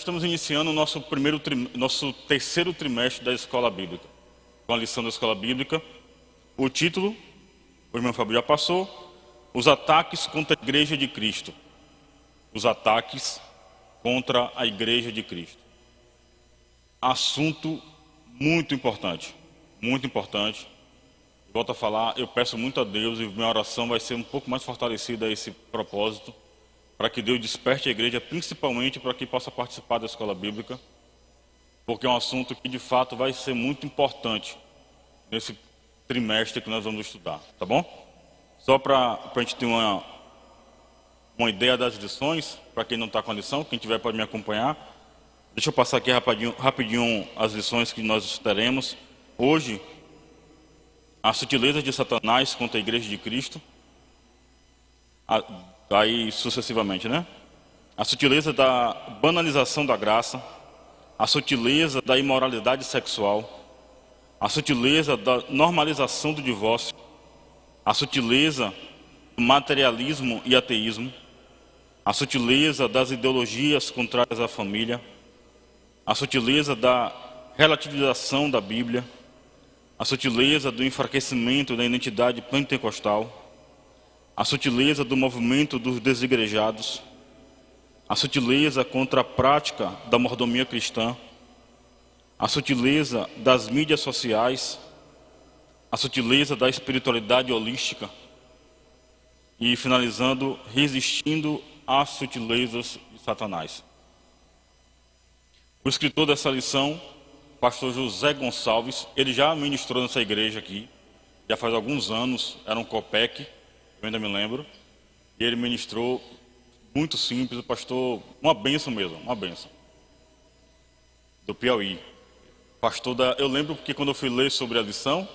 estamos iniciando o nosso terceiro trimestre da Escola Bíblica, com a lição da Escola Bíblica. O título, o irmão Fábio já passou: Os ataques contra a Igreja de Cristo. Os ataques contra a Igreja de Cristo. Assunto muito importante, muito importante. Volto a falar, eu peço muito a Deus e minha oração vai ser um pouco mais fortalecida a esse propósito, para que Deus desperte a igreja, principalmente para que possa participar da escola bíblica, porque é um assunto que de fato vai ser muito importante nesse trimestre que nós vamos estudar, tá bom? Só para a gente ter uma ideia das lições, para quem não está com a lição, quem tiver pode me acompanhar. Deixa eu passar aqui rapidinho as lições que nós teremos. Hoje, as sutilezas de Satanás contra a Igreja de Cristo. Aí sucessivamente, né? A sutileza da banalização da graça, a sutileza da imoralidade sexual, a sutileza da normalização do divórcio, a sutileza do materialismo e ateísmo, a sutileza das ideologias contrárias à família, a sutileza da relativização da Bíblia, a sutileza do enfraquecimento da identidade pentecostal, a sutileza do movimento dos desigrejados, a sutileza contra a prática da mordomia cristã, a sutileza das mídias sociais, a sutileza da espiritualidade holística e, finalizando, resistindo às sutilezas de Satanás. O escritor dessa lição, pastor José Gonçalves, ele já ministrou nessa igreja aqui, já faz alguns anos, era um COPEC, eu ainda me lembro, e ele ministrou muito simples, o pastor, uma bênção mesmo, uma bênção, do Piauí. Pastor eu lembro porque quando eu fui ler sobre a lição,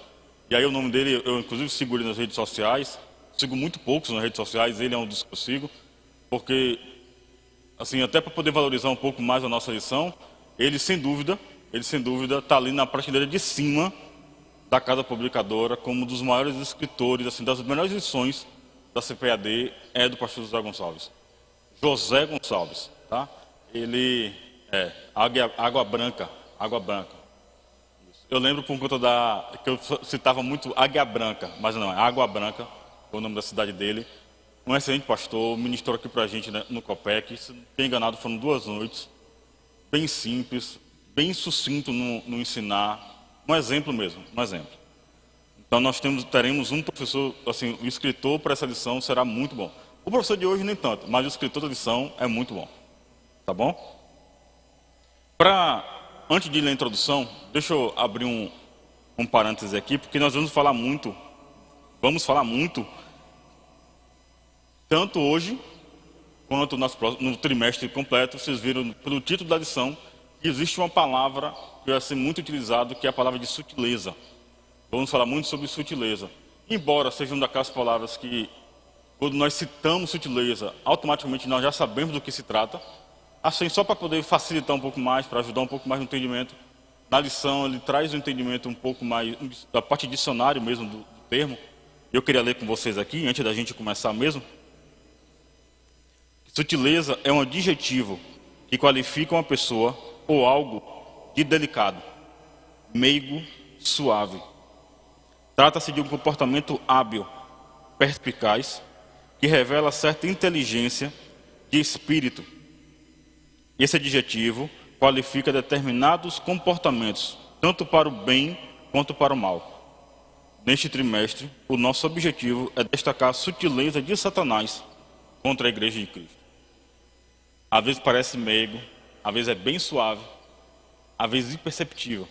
e aí o nome dele, eu inclusive sigo ele nas redes sociais, sigo muito poucos nas redes sociais, ele é um dos que eu sigo, porque, assim, até para poder valorizar um pouco mais a nossa lição, ele sem dúvida está ali na prateleira de cima da casa publicadora, como um dos maiores escritores, assim, das melhores lições da CPAD, é do pastor José Gonçalves. José Gonçalves, tá? Ele é Água Branca. Eu lembro por conta que eu citava muito Águia Branca, mas não, é Água Branca, é o nome da cidade dele. Um excelente pastor, ministrou aqui pra gente, né, no COPEC. Se não estou enganado, foram 2 noites, bem simples, bem sucinto no ensinar, um exemplo mesmo, um exemplo. Então nós teremos um professor, assim, o escritor para essa lição será muito bom. O professor de hoje nem tanto, mas o escritor da lição é muito bom, tá bom? Antes de ler a introdução, deixa eu abrir um parêntese aqui, porque nós vamos falar muito, tanto hoje, quanto no trimestre completo. Vocês viram pelo título da lição, que existe uma palavra que vai ser muito utilizada, que é a palavra de sutileza. Vamos falar muito sobre sutileza. Embora seja uma daquelas palavras que, quando nós citamos sutileza, automaticamente nós já sabemos do que se trata. Assim, só para poder facilitar um pouco mais, para ajudar um pouco mais no entendimento, na lição ele traz um entendimento um pouco mais, da parte dicionário mesmo do termo. Eu queria ler com vocês aqui, antes da gente começar mesmo. Sutileza é um adjetivo que qualifica uma pessoa ou algo de delicado, meigo, suave. Trata-se de um comportamento hábil, perspicaz, que revela certa inteligência de espírito. Esse adjetivo qualifica determinados comportamentos, tanto para o bem quanto para o mal. Neste trimestre, o nosso objetivo é destacar a sutileza de Satanás contra a Igreja de Cristo. Às vezes parece meigo, às vezes é bem suave, às vezes imperceptível.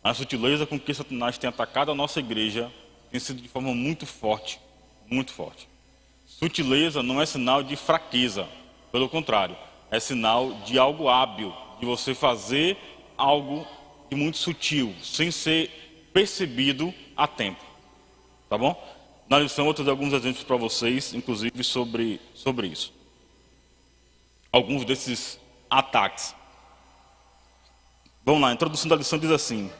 A sutileza com que Satanás tem atacado a nossa igreja tem sido de forma muito forte, muito forte. Sutileza não é sinal de fraqueza, pelo contrário, é sinal de algo hábil, de você fazer algo de muito sutil, sem ser percebido a tempo. Tá bom? Na lição eu trouxe alguns exemplos para vocês, inclusive sobre isso. Alguns desses ataques. Vamos lá, a introdução da lição diz assim: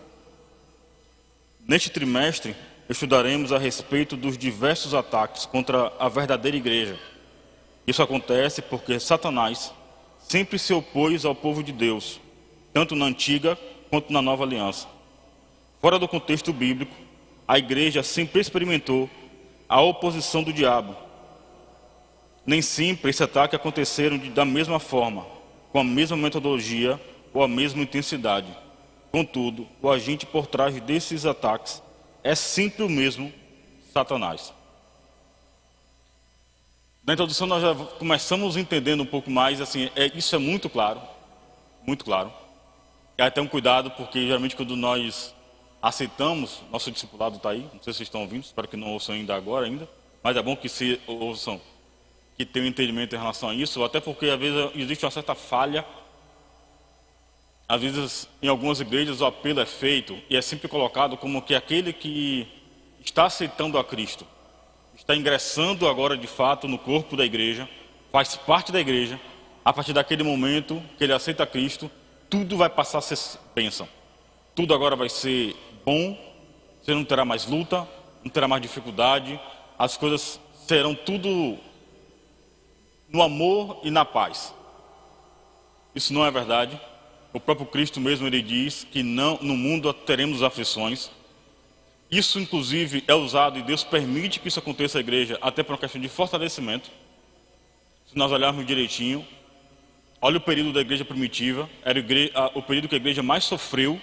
neste trimestre, estudaremos a respeito dos diversos ataques contra a verdadeira igreja. Isso acontece porque Satanás sempre se opôs ao povo de Deus, tanto na antiga quanto na nova aliança. Fora do contexto bíblico, a igreja sempre experimentou a oposição do diabo. Nem sempre esse ataque aconteceram da mesma forma, com a mesma metodologia ou a mesma intensidade. Contudo, o agente por trás desses ataques é sempre o mesmo Satanás. Na introdução nós já começamos entendendo um pouco mais, assim, isso é muito claro, muito claro. E aí tem um cuidado, porque geralmente quando nós aceitamos, nosso discipulado está aí, não sei se vocês estão ouvindo, espero que não ouçam ainda, mas é bom que se ouçam, que tenham entendimento em relação a isso, até porque às vezes existe uma certa falha. Às vezes, em algumas igrejas, o apelo é feito e é sempre colocado como que aquele que está aceitando a Cristo, está ingressando agora de fato no corpo da igreja, faz parte da igreja, a partir daquele momento que ele aceita Cristo, tudo vai passar a ser bênção. Tudo agora vai ser bom, você não terá mais luta, não terá mais dificuldade, as coisas serão tudo no amor e na paz. Isso não é verdade. O próprio Cristo mesmo, ele diz que não, no mundo teremos aflições. Isso, inclusive, é usado e Deus permite que isso aconteça à igreja, até por uma questão de fortalecimento. Se nós olharmos direitinho, olha o período da igreja primitiva, era o período que a igreja mais sofreu,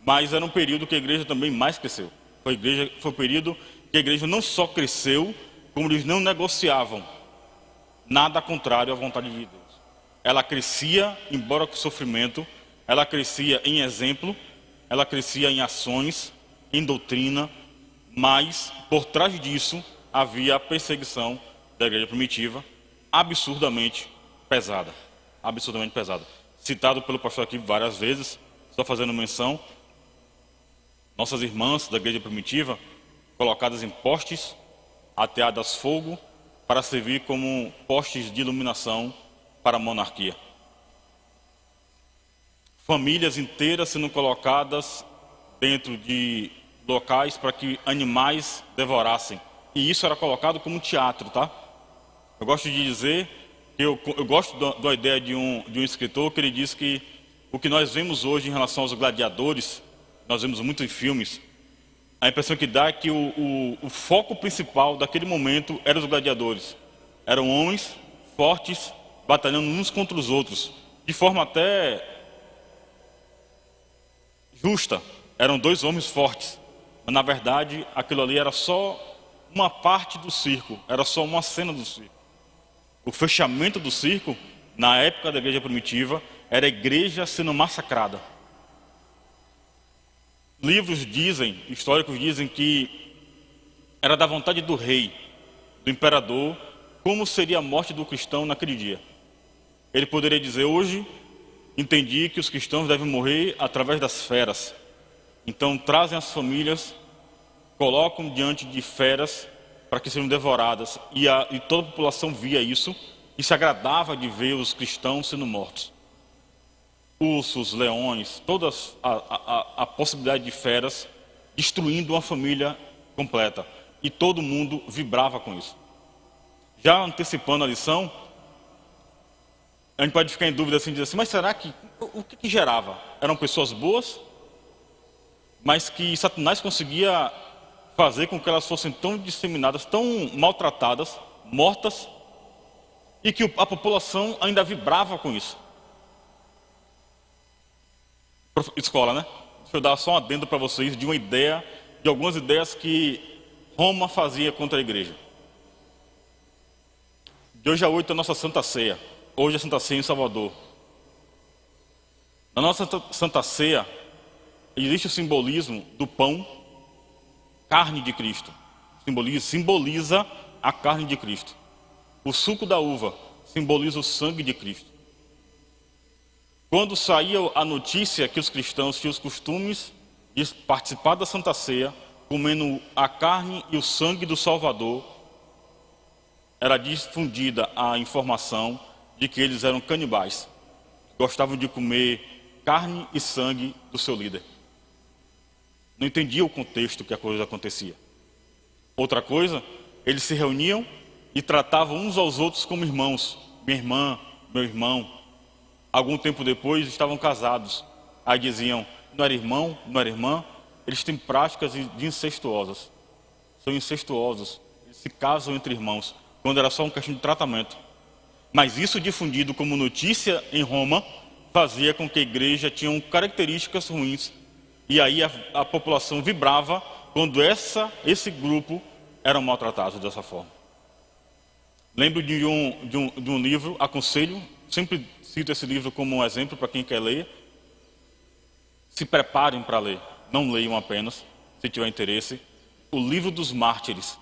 mas era um período que a igreja também mais cresceu. Foi o período que a igreja não só cresceu, como eles não negociavam nada contrário à vontade de Deus. Ela crescia, embora com sofrimento, ela crescia em exemplo, ela crescia em ações, em doutrina, mas por trás disso havia a perseguição da igreja primitiva, absurdamente pesada. Citado pelo pastor aqui várias vezes, só fazendo menção, nossas irmãs da igreja primitiva, colocadas em postes, ateadas fogo, para servir como postes de iluminação para a monarquia. Famílias inteiras sendo colocadas dentro de locais para que animais devorassem. E isso era colocado como teatro, tá? Eu gosto de dizer que eu gosto da ideia de um escritor que ele diz que o que nós vemos hoje em relação aos gladiadores, nós vemos muito em filmes, a impressão que dá é que o foco principal daquele momento eram os gladiadores. Eram homens fortes, batalhando uns contra os outros, de forma até justa. Eram dois homens fortes, mas na verdade aquilo ali era só uma parte do circo, era só uma cena do circo. O fechamento do circo, na época da igreja primitiva, era a igreja sendo massacrada. Históricos dizem que era da vontade do rei, do imperador, como seria a morte do cristão naquele dia. Ele poderia dizer: hoje entendi que os cristãos devem morrer através das feras. Então trazem as famílias, colocam diante de feras para que sejam devoradas. E toda a população via isso e se agradava de ver os cristãos sendo mortos. Ursos, leões, toda a possibilidade de feras destruindo uma família completa. E todo mundo vibrava com isso. Já antecipando a lição, a gente pode ficar em dúvida assim, dizer assim, mas será que, o que gerava? Eram pessoas boas, mas que Satanás conseguia fazer com que elas fossem tão disseminadas, tão maltratadas, mortas, e que a população ainda vibrava com isso. Escola, né? Deixa eu dar só um adendo para vocês de algumas ideias que Roma fazia contra a igreja. De hoje a 8 é a nossa Santa Ceia. Hoje é a Santa Ceia em Salvador. Na nossa Santa Ceia, existe o simbolismo do pão, carne de Cristo. Simboliza a carne de Cristo. O suco da uva simboliza o sangue de Cristo. Quando saía a notícia que os cristãos tinham os costumes de participar da Santa Ceia, comendo a carne e o sangue do Salvador, era difundida a informação de que eles eram canibais. Gostavam de comer carne e sangue do seu líder. Não entendiam o contexto que a coisa acontecia. Outra coisa, eles se reuniam e tratavam uns aos outros como irmãos. Minha irmã, meu irmão. Algum tempo depois estavam casados. Aí diziam, não era irmão, não era irmã. Eles têm práticas de incestuosas. São incestuosos. Eles se casam entre irmãos, quando era só uma questão de tratamento. Mas isso difundido como notícia em Roma, fazia com que a igreja tinha características ruins. E aí a população vibrava quando esse grupo eram maltratados dessa forma. Lembro de um livro, aconselho, sempre cito esse livro como um exemplo para quem quer ler. Se preparem para ler, não leiam apenas, se tiver interesse. O Livro dos Mártires.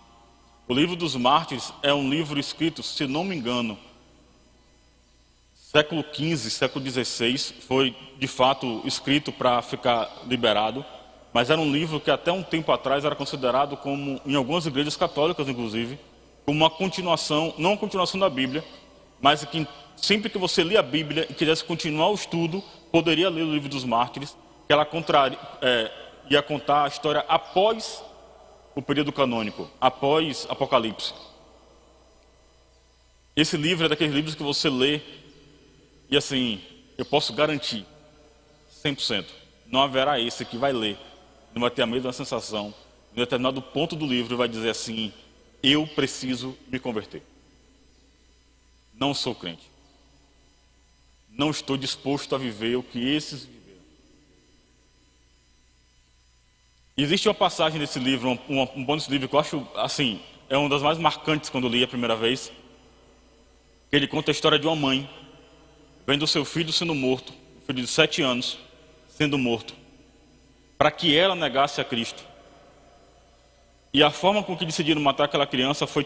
O Livro dos Mártires é um livro escrito, se não me engano, século XV, século XVI, foi de fato escrito para ficar liberado, mas era um livro que até um tempo atrás era considerado como, em algumas igrejas católicas inclusive, como uma continuação, não uma continuação da Bíblia, mas que sempre que você lia a Bíblia e quisesse continuar o estudo, poderia ler o Livro dos Mártires, que ela ia contar a história após o período canônico, após Apocalipse. Esse livro é daqueles livros que você lê e assim, eu posso garantir, 100%, não haverá esse que vai ler, não vai ter a mesma sensação, em determinado ponto do livro vai dizer assim, eu preciso me converter. Não sou crente. Não estou disposto a viver o que esses viveram. Existe uma passagem nesse livro, um bom desse livro que eu acho, assim, é uma das mais marcantes quando eu li a primeira vez. Ele conta a história de uma mãe vendo seu filho sendo morto, um filho de 7 anos, sendo morto, para que ela negasse a Cristo. E a forma com que decidiram matar aquela criança foi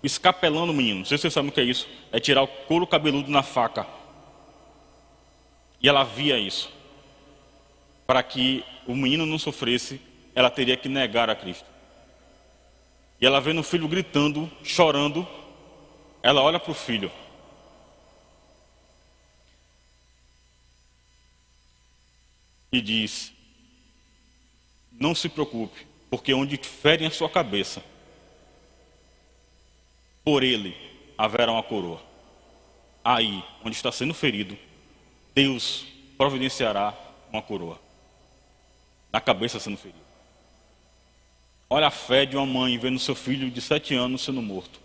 escapelando o menino. Não sei se vocês sabem o que é isso. É tirar o couro cabeludo na faca. E ela via isso. Para que o menino não sofresse, ela teria que negar a Cristo. E ela vendo o filho gritando, chorando, ela olha para o filho. E diz, não se preocupe, porque onde ferem a sua cabeça, por ele haverá uma coroa. Aí, onde está sendo ferido, Deus providenciará uma coroa. Na cabeça sendo ferido. Olha a fé de uma mãe vendo seu filho de 7 anos sendo morto.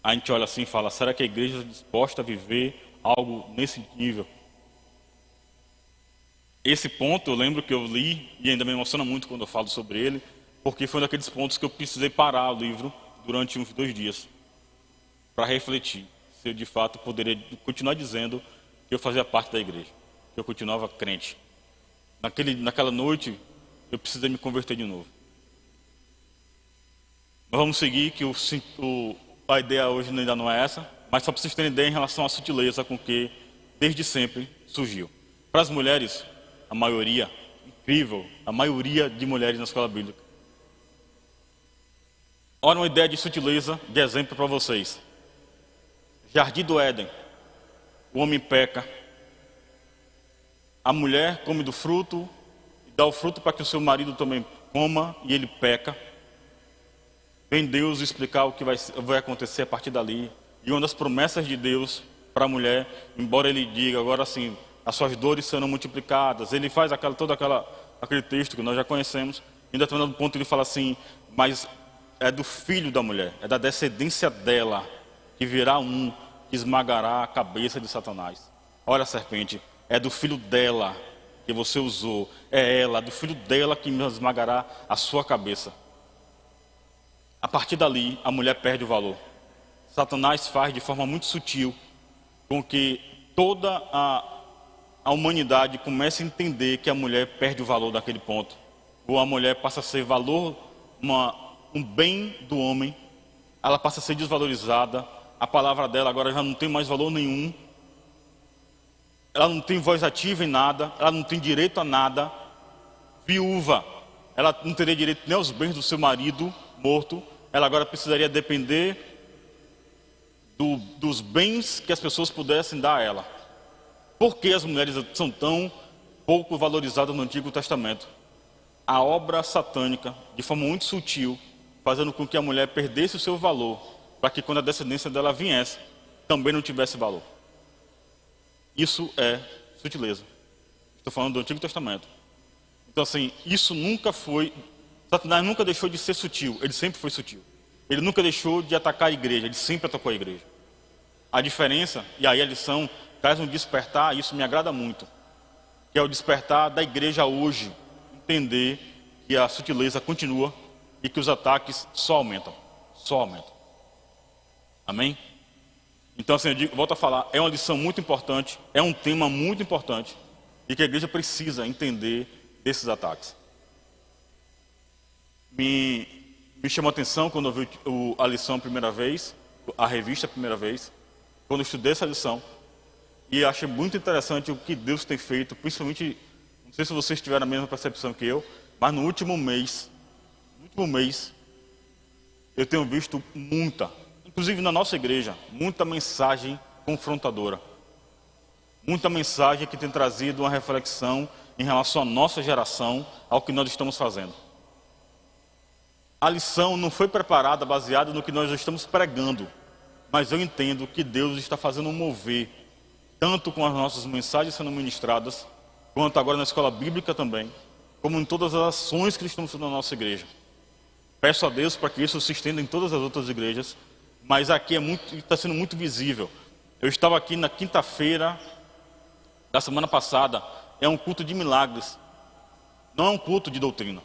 A gente olha assim e fala, será que a igreja está disposta a viver algo nesse nível? Esse ponto eu lembro que eu li e ainda me emociona muito quando eu falo sobre ele, porque foi um daqueles pontos que eu precisei parar o livro durante uns 2 dias para refletir se eu de fato poderia continuar dizendo que eu fazia parte da igreja, que eu continuava crente. Naquela noite eu precisei me converter de novo. Nós vamos seguir, que a ideia hoje ainda não é essa, mas só para vocês terem ideia em relação à sutileza com que desde sempre surgiu. Para as mulheres, a maioria, incrível, a maioria de mulheres na escola bíblica. Olha uma ideia de sutileza, de exemplo para vocês. Jardim do Éden, o homem peca, a mulher come do fruto, dá o fruto para que o seu marido também coma e ele peca. Vem Deus explicar o que vai acontecer a partir dali. E uma das promessas de Deus para a mulher, embora ele diga agora assim, as suas dores serão multiplicadas. Ele faz aquele texto que nós já conhecemos. Em determinado ponto ele fala assim, mas é do filho da mulher, é da descendência dela, que virá um que esmagará a cabeça de Satanás. Olha a serpente, é do filho dela que você usou, é ela, do filho dela que esmagará a sua cabeça. A partir dali, a mulher perde o valor. Satanás faz de forma muito sutil com que toda a humanidade comece a entender que a mulher perde o valor daquele ponto. Ou a mulher passa a ser um bem do homem, ela passa a ser desvalorizada, a palavra dela agora já não tem mais valor nenhum, ela não tem voz ativa em nada, ela não tem direito a nada. Viúva, ela não teria direito nem aos bens do seu marido morto, ela agora precisaria depender dos bens que as pessoas pudessem dar a ela. Por que as mulheres são tão pouco valorizadas no Antigo Testamento? A obra satânica, de forma muito sutil, fazendo com que a mulher perdesse o seu valor, para que quando a descendência dela viesse, também não tivesse valor. Isso é sutileza. Estou falando do Antigo Testamento. Então assim, isso nunca foi... Satanás nunca deixou de ser sutil, ele sempre foi sutil. Ele nunca deixou de atacar a igreja, ele sempre atacou a igreja. A diferença, e aí a lição traz um despertar, isso me agrada muito, que é o despertar da igreja hoje, entender que a sutileza continua e que os ataques só aumentam, só aumentam. Amém? Então assim, volto a falar, é uma lição muito importante, é um tema muito importante, e que a igreja precisa entender desses ataques. Me chamou a atenção quando eu vi a lição a primeira vez, a revista a primeira vez, quando eu estudei essa lição, e achei muito interessante o que Deus tem feito, principalmente, não sei se vocês tiveram a mesma percepção que eu, mas no último mês, eu tenho visto inclusive na nossa igreja, muita mensagem confrontadora. Muita mensagem que tem trazido uma reflexão em relação à nossa geração, ao que nós estamos fazendo. A lição não foi preparada baseada no que nós estamos pregando, mas eu entendo que Deus está fazendo um mover, tanto com as nossas mensagens sendo ministradas, quanto agora na escola bíblica também, como em todas as ações que estamos fazendo na nossa igreja. Peço a Deus para que isso se estenda em todas as outras igrejas, mas aqui está sendo muito visível. Eu estava aqui na quinta-feira da semana passada, é um culto de milagres, não é um culto de doutrina.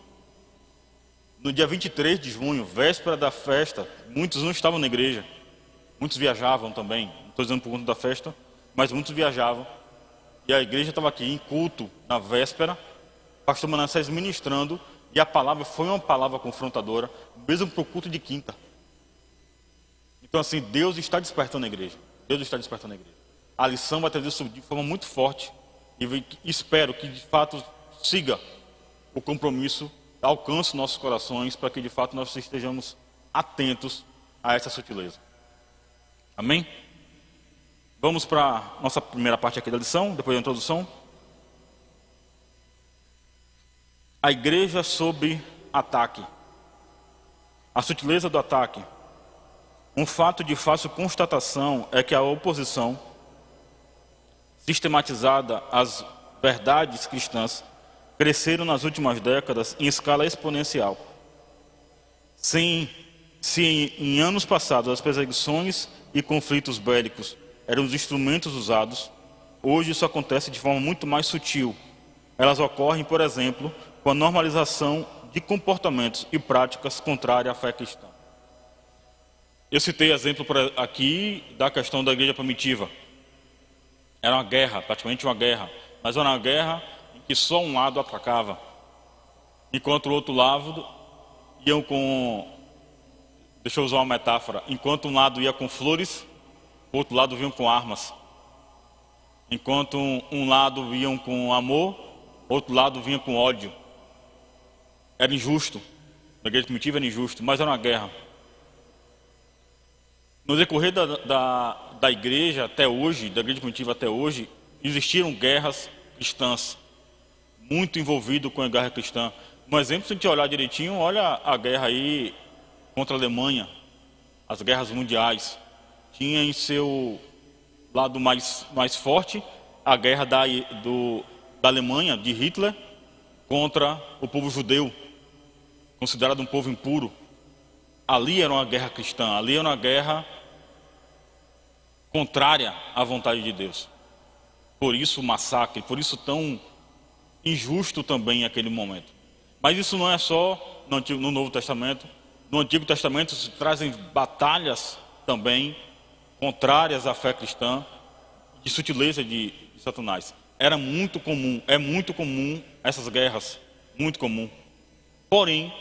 No dia 23 de junho, véspera da festa, muitos não estavam na igreja, muitos viajavam também, não estou dizendo por conta da festa, mas muitos viajavam. E a igreja estava aqui em culto na véspera, o pastor Manassés ministrando, e a palavra foi uma palavra confrontadora, mesmo para o culto de quinta. Então assim, Deus está despertando a igreja, Deus está despertando a igreja. A lição vai trazer isso de forma muito forte, e espero que de fato siga o compromisso, alcance nossos corações, para que de fato nós estejamos atentos a essa sutileza. Amém? Vamos para a nossa primeira parte aqui da lição, depois da introdução. A igreja sob ataque. A sutileza do ataque. Um fato de fácil constatação é que a oposição sistematizada às verdades cristãs cresceram nas últimas décadas em escala exponencial. Se em anos passados as perseguições e conflitos bélicos eram os instrumentos usados, hoje isso acontece de forma muito mais sutil. Elas ocorrem, por exemplo, com a normalização de comportamentos e práticas contrárias à fé cristã. Eu citei exemplo aqui da questão da igreja primitiva. Era uma guerra, praticamente uma guerra, mas era uma guerra em que só um lado atacava, enquanto o outro lado iam com, deixa eu usar uma metáfora, enquanto um lado ia com flores, o outro lado vinham com armas. Enquanto um lado vinham com amor, outro lado vinha com ódio. Era injusto, a igreja primitiva era injusto, mas era uma guerra. No decorrer da igreja até hoje, da igreja primitiva até hoje, existiram guerras cristãs, muito envolvido com a guerra cristã. Um exemplo, se a gente olhar direitinho, olha a guerra aí contra a Alemanha, as guerras mundiais. Tinha em seu lado mais forte a guerra da Alemanha, de Hitler, contra o povo judeu, considerado um povo impuro. Ali era uma guerra cristã, ali era uma guerra contrária à vontade de Deus. Por isso o massacre, por isso tão injusto também aquele momento. Mas isso não é só no Novo Testamento. No Antigo Testamento se trazem batalhas também contrárias à fé cristã, de sutileza de Satanás. Era muito comum, é muito comum essas guerras, muito comum. Porém,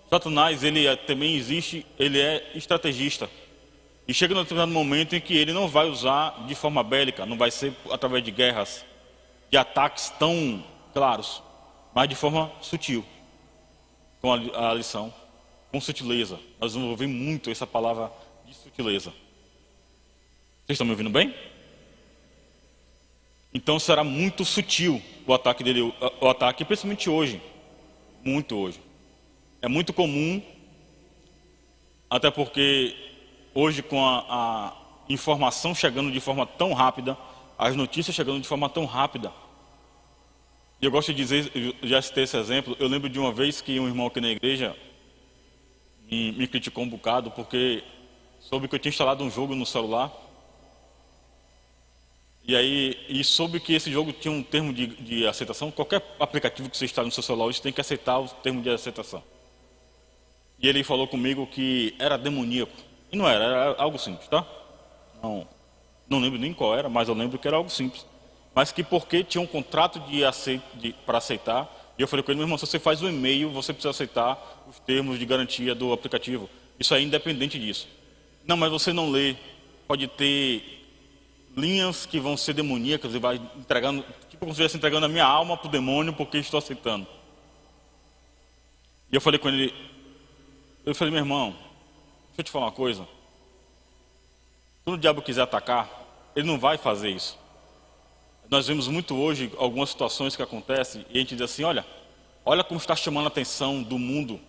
Satanás, ele também existe, ele é estrategista. E chega num determinado momento em que ele não vai usar de forma bélica, não vai ser através de guerras, de ataques tão claros, mas de forma sutil, com a lição, com sutileza. Nós vamos ouvir muito essa palavra de sutileza. Vocês estão me ouvindo bem? Então será muito sutil o ataque dele, o ataque, principalmente hoje, muito hoje. É muito comum, até porque hoje com informação chegando de forma tão rápida, as notícias chegando de forma tão rápida. E eu gosto de dizer, eu já citei esse exemplo, eu lembro de uma vez que um irmão aqui na igreja me criticou um bocado, porque soube que eu tinha instalado um jogo no celular, e soube que esse jogo tinha um termo de aceitação. Qualquer aplicativo que você instale no seu celular, você tem que aceitar o termo de aceitação. E ele falou comigo que era demoníaco. E não era algo simples, tá? Não lembro nem qual era, mas eu lembro que era algo simples. Mas que porque tinha um contrato para aceitar, e eu falei com ele: meu irmão, se você faz um e-mail, você precisa aceitar os termos de garantia do aplicativo. Isso é independente disso. Não, mas você não lê. Pode ter linhas que vão ser demoníacas e vai entregando, tipo como se estivesse entregando a minha alma para o demônio porque estou aceitando. E eu falei com ele, meu irmão, deixa eu te falar uma coisa. Quando o diabo quiser atacar, ele não vai fazer isso. Nós vemos muito hoje algumas situações que acontecem e a gente diz assim: olha como está chamando a atenção do mundo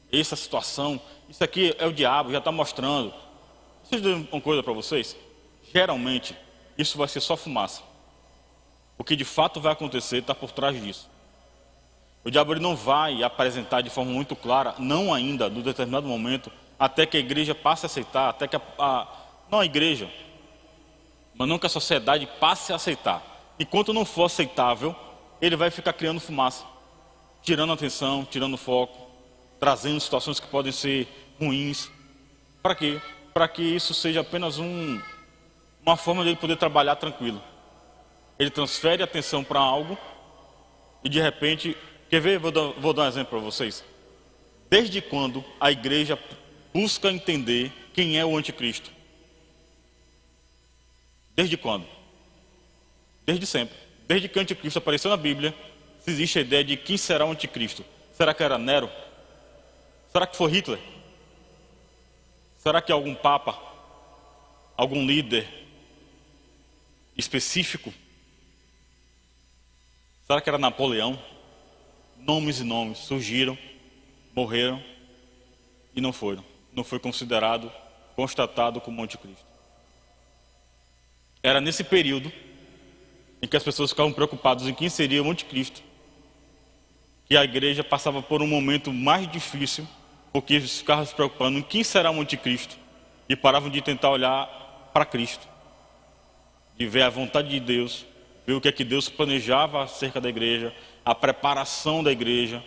essa situação, isso aqui é o diabo, já está mostrando. Deixa eu dizer uma coisa para vocês. Geralmente, isso vai ser só fumaça. O que de fato vai acontecer está por trás disso. O diabo ele não vai apresentar de forma muito clara, não ainda, no determinado momento, até que a igreja passe a aceitar, até que não a igreja, mas não que a sociedade passe a aceitar. Enquanto não for aceitável, ele vai ficar criando fumaça, tirando atenção, tirando foco, trazendo situações que podem ser ruins. Para quê? Para que isso seja apenas uma forma de ele poder trabalhar tranquilo. Ele transfere a atenção para algo e de repente, quer ver? Vou dar um exemplo para vocês. Desde quando a igreja busca entender quem é o anticristo? Desde quando? Desde sempre. Desde que o anticristo apareceu na Bíblia, existe a ideia de quem será o anticristo. Será que era Nero? Será que foi Hitler? Será que algum papa? Algum líder específico? Será que era Napoleão? Nomes e nomes surgiram, morreram e não foram. Não foi considerado, constatado como anticristo. Era nesse período em que as pessoas ficavam preocupadas em quem seria o anticristo, que a igreja passava por um momento mais difícil, porque eles ficavam se preocupando em quem será o anticristo e paravam de tentar olhar para Cristo, de ver a vontade de Deus, ver o que é que Deus planejava acerca da igreja, a preparação da igreja.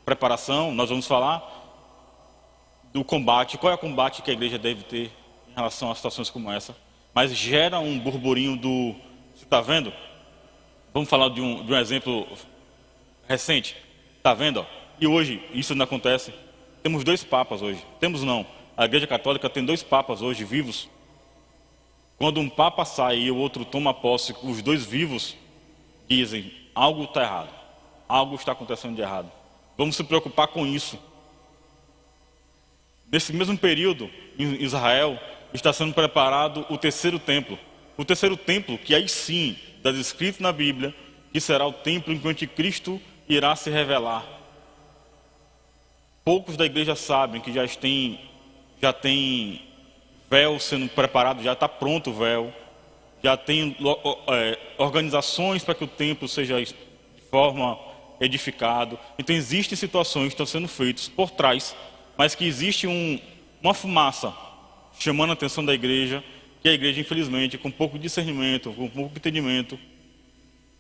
Preparação, nós vamos falar do combate. Qual é o combate que a igreja deve ter em relação a situações como essa? Mas gera um burburinho do... Você está vendo? Vamos falar de um exemplo recente. Está vendo? E hoje isso não acontece. Temos 2 papas hoje. Temos não. A igreja católica tem 2 papas hoje vivos. Quando um papa sai e o outro toma posse, os 2 vivos dizem: algo está errado. Algo está acontecendo de errado. Vamos se preocupar com isso. Nesse mesmo período, em Israel, está sendo preparado o 3º templo. O 3º templo, que aí sim, está descrito na Bíblia, que será o templo em que o anticristo irá se revelar. Poucos da igreja sabem que já tem véu sendo preparado, já está pronto o véu, já tem organizações para que o templo seja de forma edificado. Então existem situações que estão sendo feitas por trás, mas que existe uma fumaça chamando a atenção da igreja, que a igreja, infelizmente, com pouco discernimento, com pouco entendimento,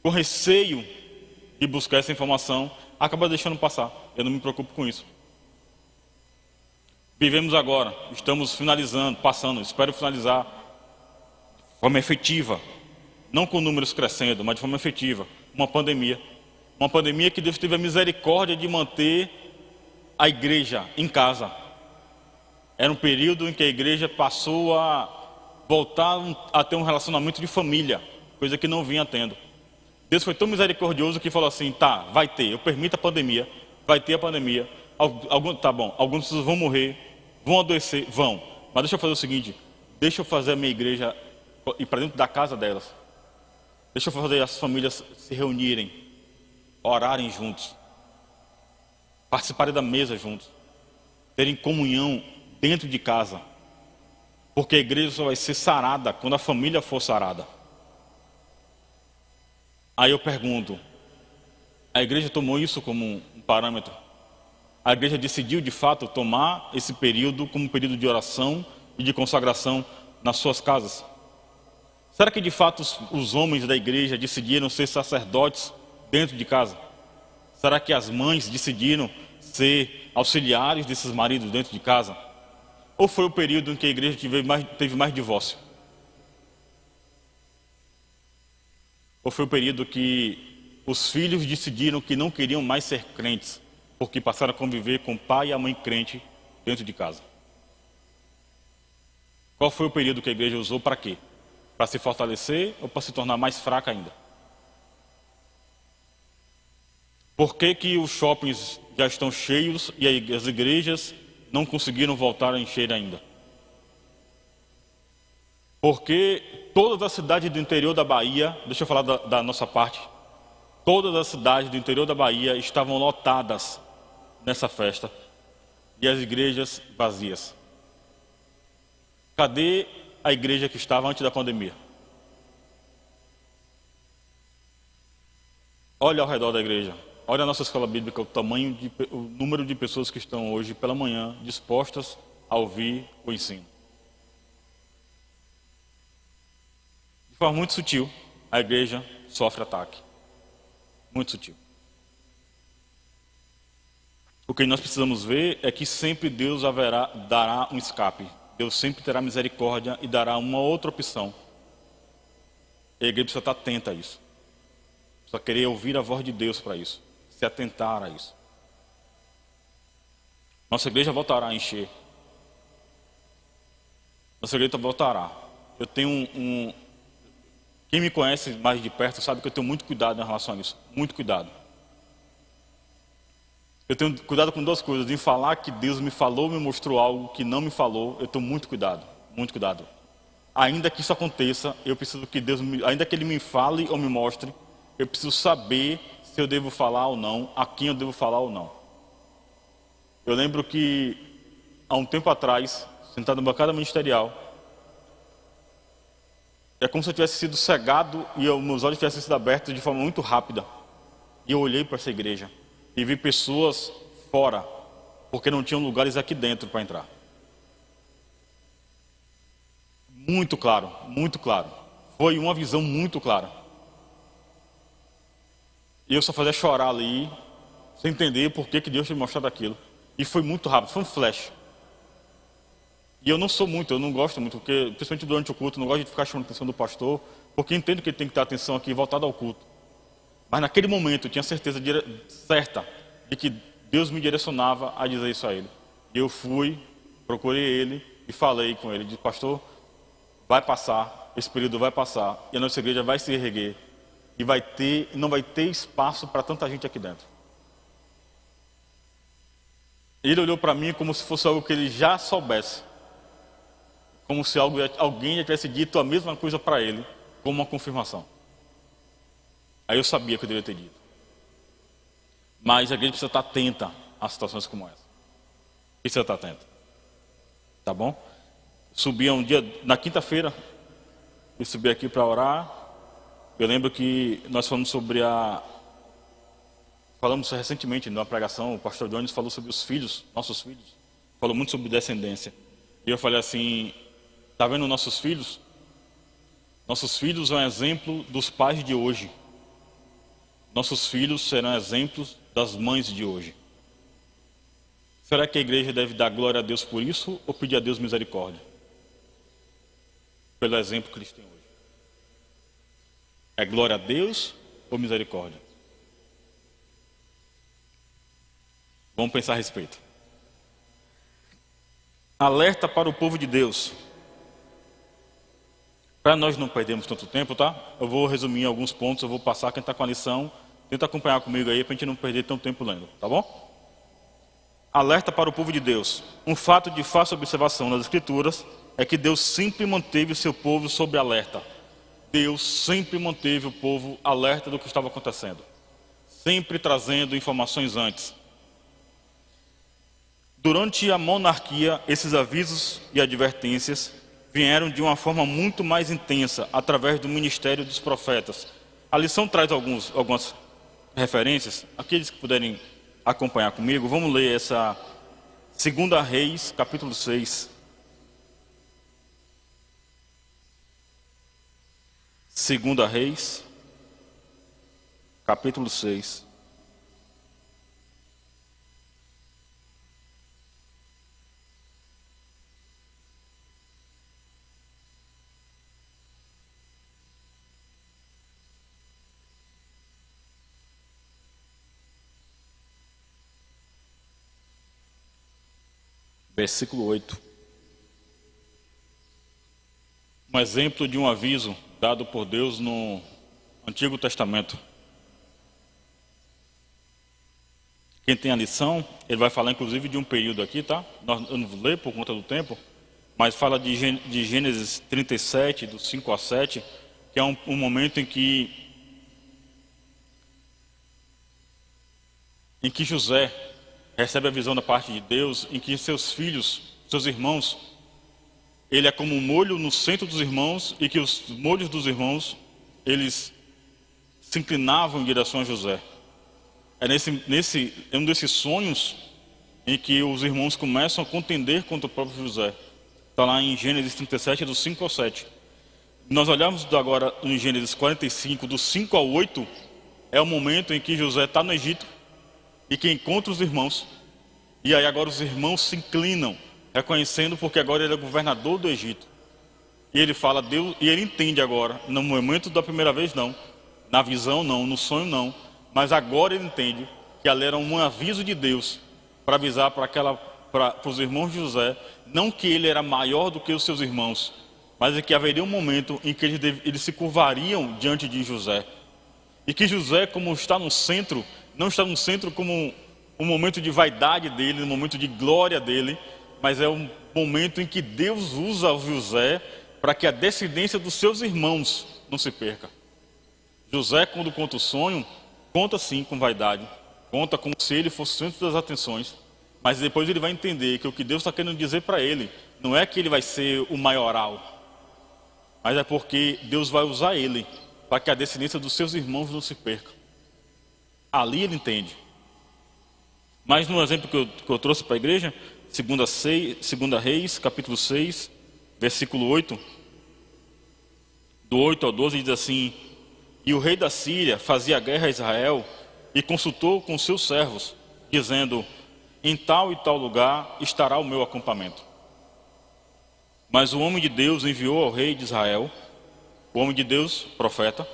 com receio de buscar essa informação, acaba deixando passar. Eu não me preocupo com isso. Vivemos agora, estamos passando, espero finalizar de forma efetiva, não com números crescendo, mas de forma efetiva, uma pandemia. Uma pandemia que Deus teve a misericórdia de manter a igreja em casa. Era um período em que a igreja passou a voltar a ter um relacionamento de família, coisa que não vinha tendo. Deus foi tão misericordioso que falou assim: tá, vai ter, eu permito a pandemia, vai ter a pandemia, tá bom, algumas pessoas vão morrer, vão adoecer, vão, mas deixa eu fazer o seguinte, deixa eu fazer a minha igreja ir para dentro da casa delas, deixa eu fazer as famílias se reunirem, orarem juntos, participarem da mesa juntos, terem comunhão dentro de casa. Porque a igreja só vai ser sarada quando a família for sarada. Aí eu pergunto, a igreja tomou isso como um parâmetro? A igreja decidiu de fato tomar esse período como um período de oração e de consagração nas suas casas? Será que de fato os homens da igreja decidiram ser sacerdotes dentro de casa? Será que as mães decidiram ser auxiliares desses maridos dentro de casa? Ou foi o período em que a igreja teve mais divórcio? Ou foi o período que os filhos decidiram que não queriam mais ser crentes, porque passaram a conviver com o pai e a mãe crente dentro de casa? Qual foi o período que a igreja usou para quê? Para se fortalecer ou para se tornar mais fraca ainda? Por que que os shoppings já estão cheios e as igrejas não conseguiram voltar a encher ainda? Porque todas as cidades do interior da Bahia, deixa eu falar da nossa parte, todas as cidades do interior da Bahia estavam lotadas nessa festa e as igrejas vazias. Cadê a igreja que estava antes da pandemia? Olha ao redor da igreja, olha a nossa escola bíblica, o número de pessoas que estão hoje pela manhã dispostas a ouvir o ensino. De forma muito sutil, a igreja sofre ataque. Muito sutil. O que nós precisamos ver é que sempre Deus dará um escape. Deus sempre terá misericórdia e dará uma outra opção. E a igreja precisa estar atenta a isso. Precisa querer ouvir a voz de Deus para isso. Se atentar a isso. Nossa igreja voltará a encher. Nossa igreja voltará. Eu tenho Quem me conhece mais de perto sabe que eu tenho muito cuidado em relação a isso. Muito cuidado. Eu tenho cuidado com duas coisas. Em falar que Deus me falou, me mostrou algo que não me falou. Eu tenho muito cuidado. Muito cuidado. Ainda que isso aconteça, eu preciso que Deus, ainda que Ele me fale ou me mostre, eu preciso saber se eu devo falar ou não, a quem eu devo falar ou não. Eu lembro que, há um tempo atrás, sentado na bancada ministerial, é como se eu tivesse sido cegado e meus olhos tivessem sido abertos de forma muito rápida. E eu olhei para essa igreja e vi pessoas fora, porque não tinham lugares aqui dentro para entrar. Muito claro, muito claro. Foi uma visão muito clara. E eu só fazia chorar ali, sem entender por que Deus tinha me mostrado aquilo. E foi muito rápido, foi um flash. E eu não gosto muito, porque, principalmente durante o culto, não gosto de ficar chamando a atenção do pastor, porque entendo que ele tem que ter atenção aqui voltada ao culto. Mas naquele momento eu tinha certeza certa de que Deus me direcionava a dizer isso a ele. E eu fui, procurei ele e falei com ele, disse: pastor, vai passar, esse período vai passar, e a nossa igreja vai se erguer, e não vai ter espaço para tanta gente aqui dentro. Ele olhou para mim como se fosse algo que ele já soubesse. Como se alguém já tivesse dito a mesma coisa para ele, como uma confirmação. Aí eu sabia que eu deveria ter dito. Mas a igreja precisa estar atenta a situações como essa. Precisa estar atenta. Tá bom? Subi na quinta-feira, eu subi aqui para orar. Eu lembro que nós falamos falamos recentemente numa pregação, o pastor Jones falou sobre os filhos, nossos filhos. Falou muito sobre descendência. E eu falei assim: tá vendo nossos filhos? Nossos filhos são exemplo dos pais de hoje. Nossos filhos serão exemplos das mães de hoje. Será que a igreja deve dar glória a Deus por isso ou pedir a Deus misericórdia? Pelo exemplo que eles têm hoje. É glória a Deus ou misericórdia? Vamos pensar a respeito. Alerta para o povo de Deus. Para nós não perdermos tanto tempo, tá? Eu vou resumir alguns pontos, eu vou passar. Quem está com a lição, tenta acompanhar comigo aí, para a gente não perder tanto tempo lendo, tá bom? Alerta para o povo de Deus. Um fato de fácil observação nas Escrituras é que Deus sempre manteve o seu povo sob alerta. Deus sempre manteve o povo alerta do que estava acontecendo. Sempre trazendo informações antes. Durante a monarquia, esses avisos e advertências vieram de uma forma muito mais intensa, através do ministério dos profetas. A lição traz algumas referências. Aqueles que puderem acompanhar comigo, vamos ler essa 2 Reis, capítulo 6. 2 Reis, capítulo 6. Versículo 8. Um exemplo de um aviso dado por Deus no Antigo Testamento. Quem tem a lição, ele vai falar inclusive de um período aqui, tá? Eu não vou ler por conta do tempo, mas fala de Gênesis 37, do 5 a 7, que é um momento em que José recebe a visão da parte de Deus, em que seus filhos, seus irmãos, ele é como um molho no centro dos irmãos, e que os molhos dos irmãos, eles se inclinavam em direção a José. É um desses sonhos em que os irmãos começam a contender contra o próprio José. Está lá em Gênesis 37, do 5 ao 7. Nós olhamos agora em Gênesis 45, do 5 ao 8, é o momento em que José está no Egito, e que encontra os irmãos, e aí agora os irmãos se inclinam, reconhecendo, porque agora ele é governador do Egito. E ele fala, Deus, e ele entende agora, no momento da primeira vez não, na visão não, no sonho não, mas agora ele entende que ali era um aviso de Deus, para avisar para os irmãos de José, não que ele era maior do que os seus irmãos, mas é que haveria um momento em que eles se curvariam diante de José. E que José, como está no centro, não está no centro como um momento de vaidade dele, um momento de glória dele, mas é um momento em que Deus usa o José para que a descendência dos seus irmãos não se perca. José, quando conta o sonho, conta sim com vaidade, conta como se ele fosse o centro das atenções, mas depois ele vai entender que o que Deus está querendo dizer para ele não é que ele vai ser o maioral, mas é porque Deus vai usar ele para que a descendência dos seus irmãos não se perca. Ali ele entende. Mas no exemplo que eu trouxe para a igreja, 2 Reis, capítulo 6, versículo 8, do 8 ao 12, diz assim: E o rei da Síria fazia guerra a Israel e consultou com seus servos, dizendo: Em tal e tal lugar estará o meu acampamento. Mas o homem de Deus enviou ao rei de Israel, o homem de Deus, profeta,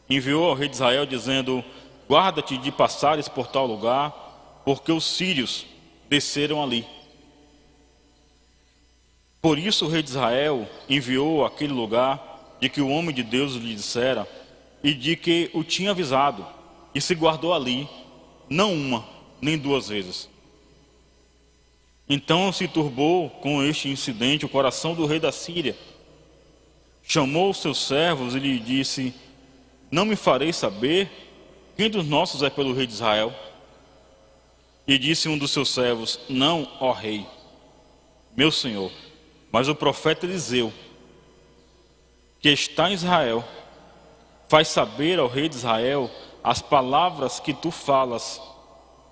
enviou ao rei de Israel dizendo: Guarda-te de passares por tal lugar, porque os sírios desceram ali. Por isso o rei de Israel enviou àquele lugar de que o homem de Deus lhe dissera, e de que o tinha avisado, e se guardou ali, não uma, nem duas vezes. Então se turbou com este incidente o coração do rei da Síria. Chamou os seus servos e lhe disse: Não me farei saber quem dos nossos é pelo rei de Israel? E disse um dos seus servos: Não, ó rei, meu senhor, mas o profeta Eliseu, que está em Israel, faz saber ao rei de Israel as palavras que tu falas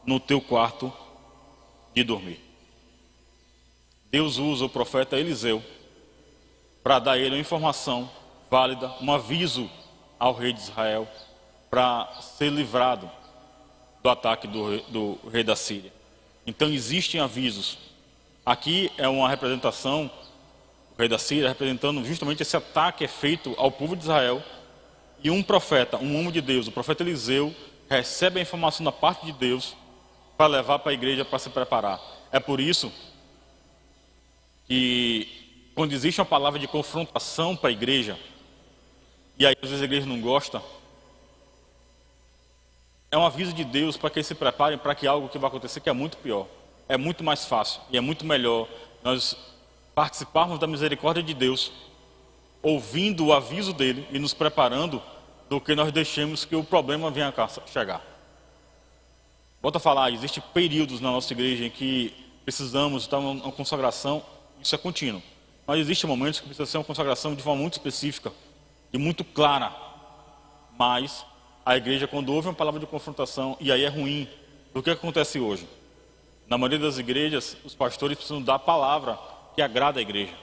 no teu quarto de dormir. Deus usa o profeta Eliseu para dar a ele uma informação válida, um aviso ao rei de Israel, para ser livrado do ataque do rei da Síria. Então existem avisos. Aqui é uma representação, o rei da Síria representando justamente esse ataque é feito ao povo de Israel, e um profeta, um homem de Deus, o profeta Eliseu, recebe a informação da parte de Deus para levar para a igreja para se preparar. É por isso que quando existe uma palavra de confrontação para a igreja, e aí às vezes a igreja não gosta, é um aviso de Deus para que eles se preparem para que algo que vai acontecer que é muito pior. É muito mais fácil e é muito melhor nós participarmos da misericórdia de Deus, ouvindo o aviso dele e nos preparando, do que nós deixemos que o problema venha a chegar. Volto a falar, existem períodos na nossa igreja em que precisamos estar numa consagração, isso é contínuo. Mas existem momentos que precisa ser uma consagração de forma muito específica e muito clara. Mas a igreja, quando ouve uma palavra de confrontação, e aí é ruim, o que acontece hoje? Na maioria das igrejas, os pastores precisam dar a palavra que agrada a igreja.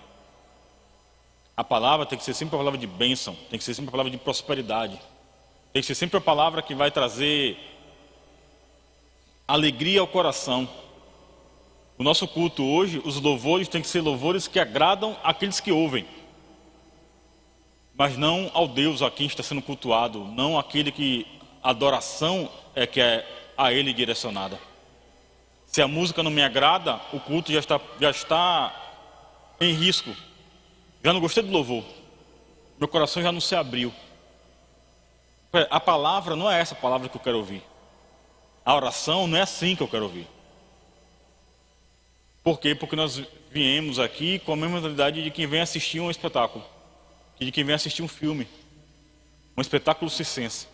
A palavra tem que ser sempre a palavra de bênção, tem que ser sempre a palavra de prosperidade, tem que ser sempre a palavra que vai trazer alegria ao coração. O nosso culto hoje, os louvores têm que ser louvores que agradam aqueles que ouvem, mas não ao Deus a quem está sendo cultuado, não aquele que a adoração é que é a Ele direcionada. Se a música não me agrada, o culto já está em risco. Já não gostei do louvor, meu coração já não se abriu. A palavra não é essa palavra que eu quero ouvir. A oração não é assim que eu quero ouvir. Por quê? Porque nós viemos aqui com a mesma mentalidade de quem vem assistir um espetáculo, de quem vem assistir um filme, um espetáculo circense.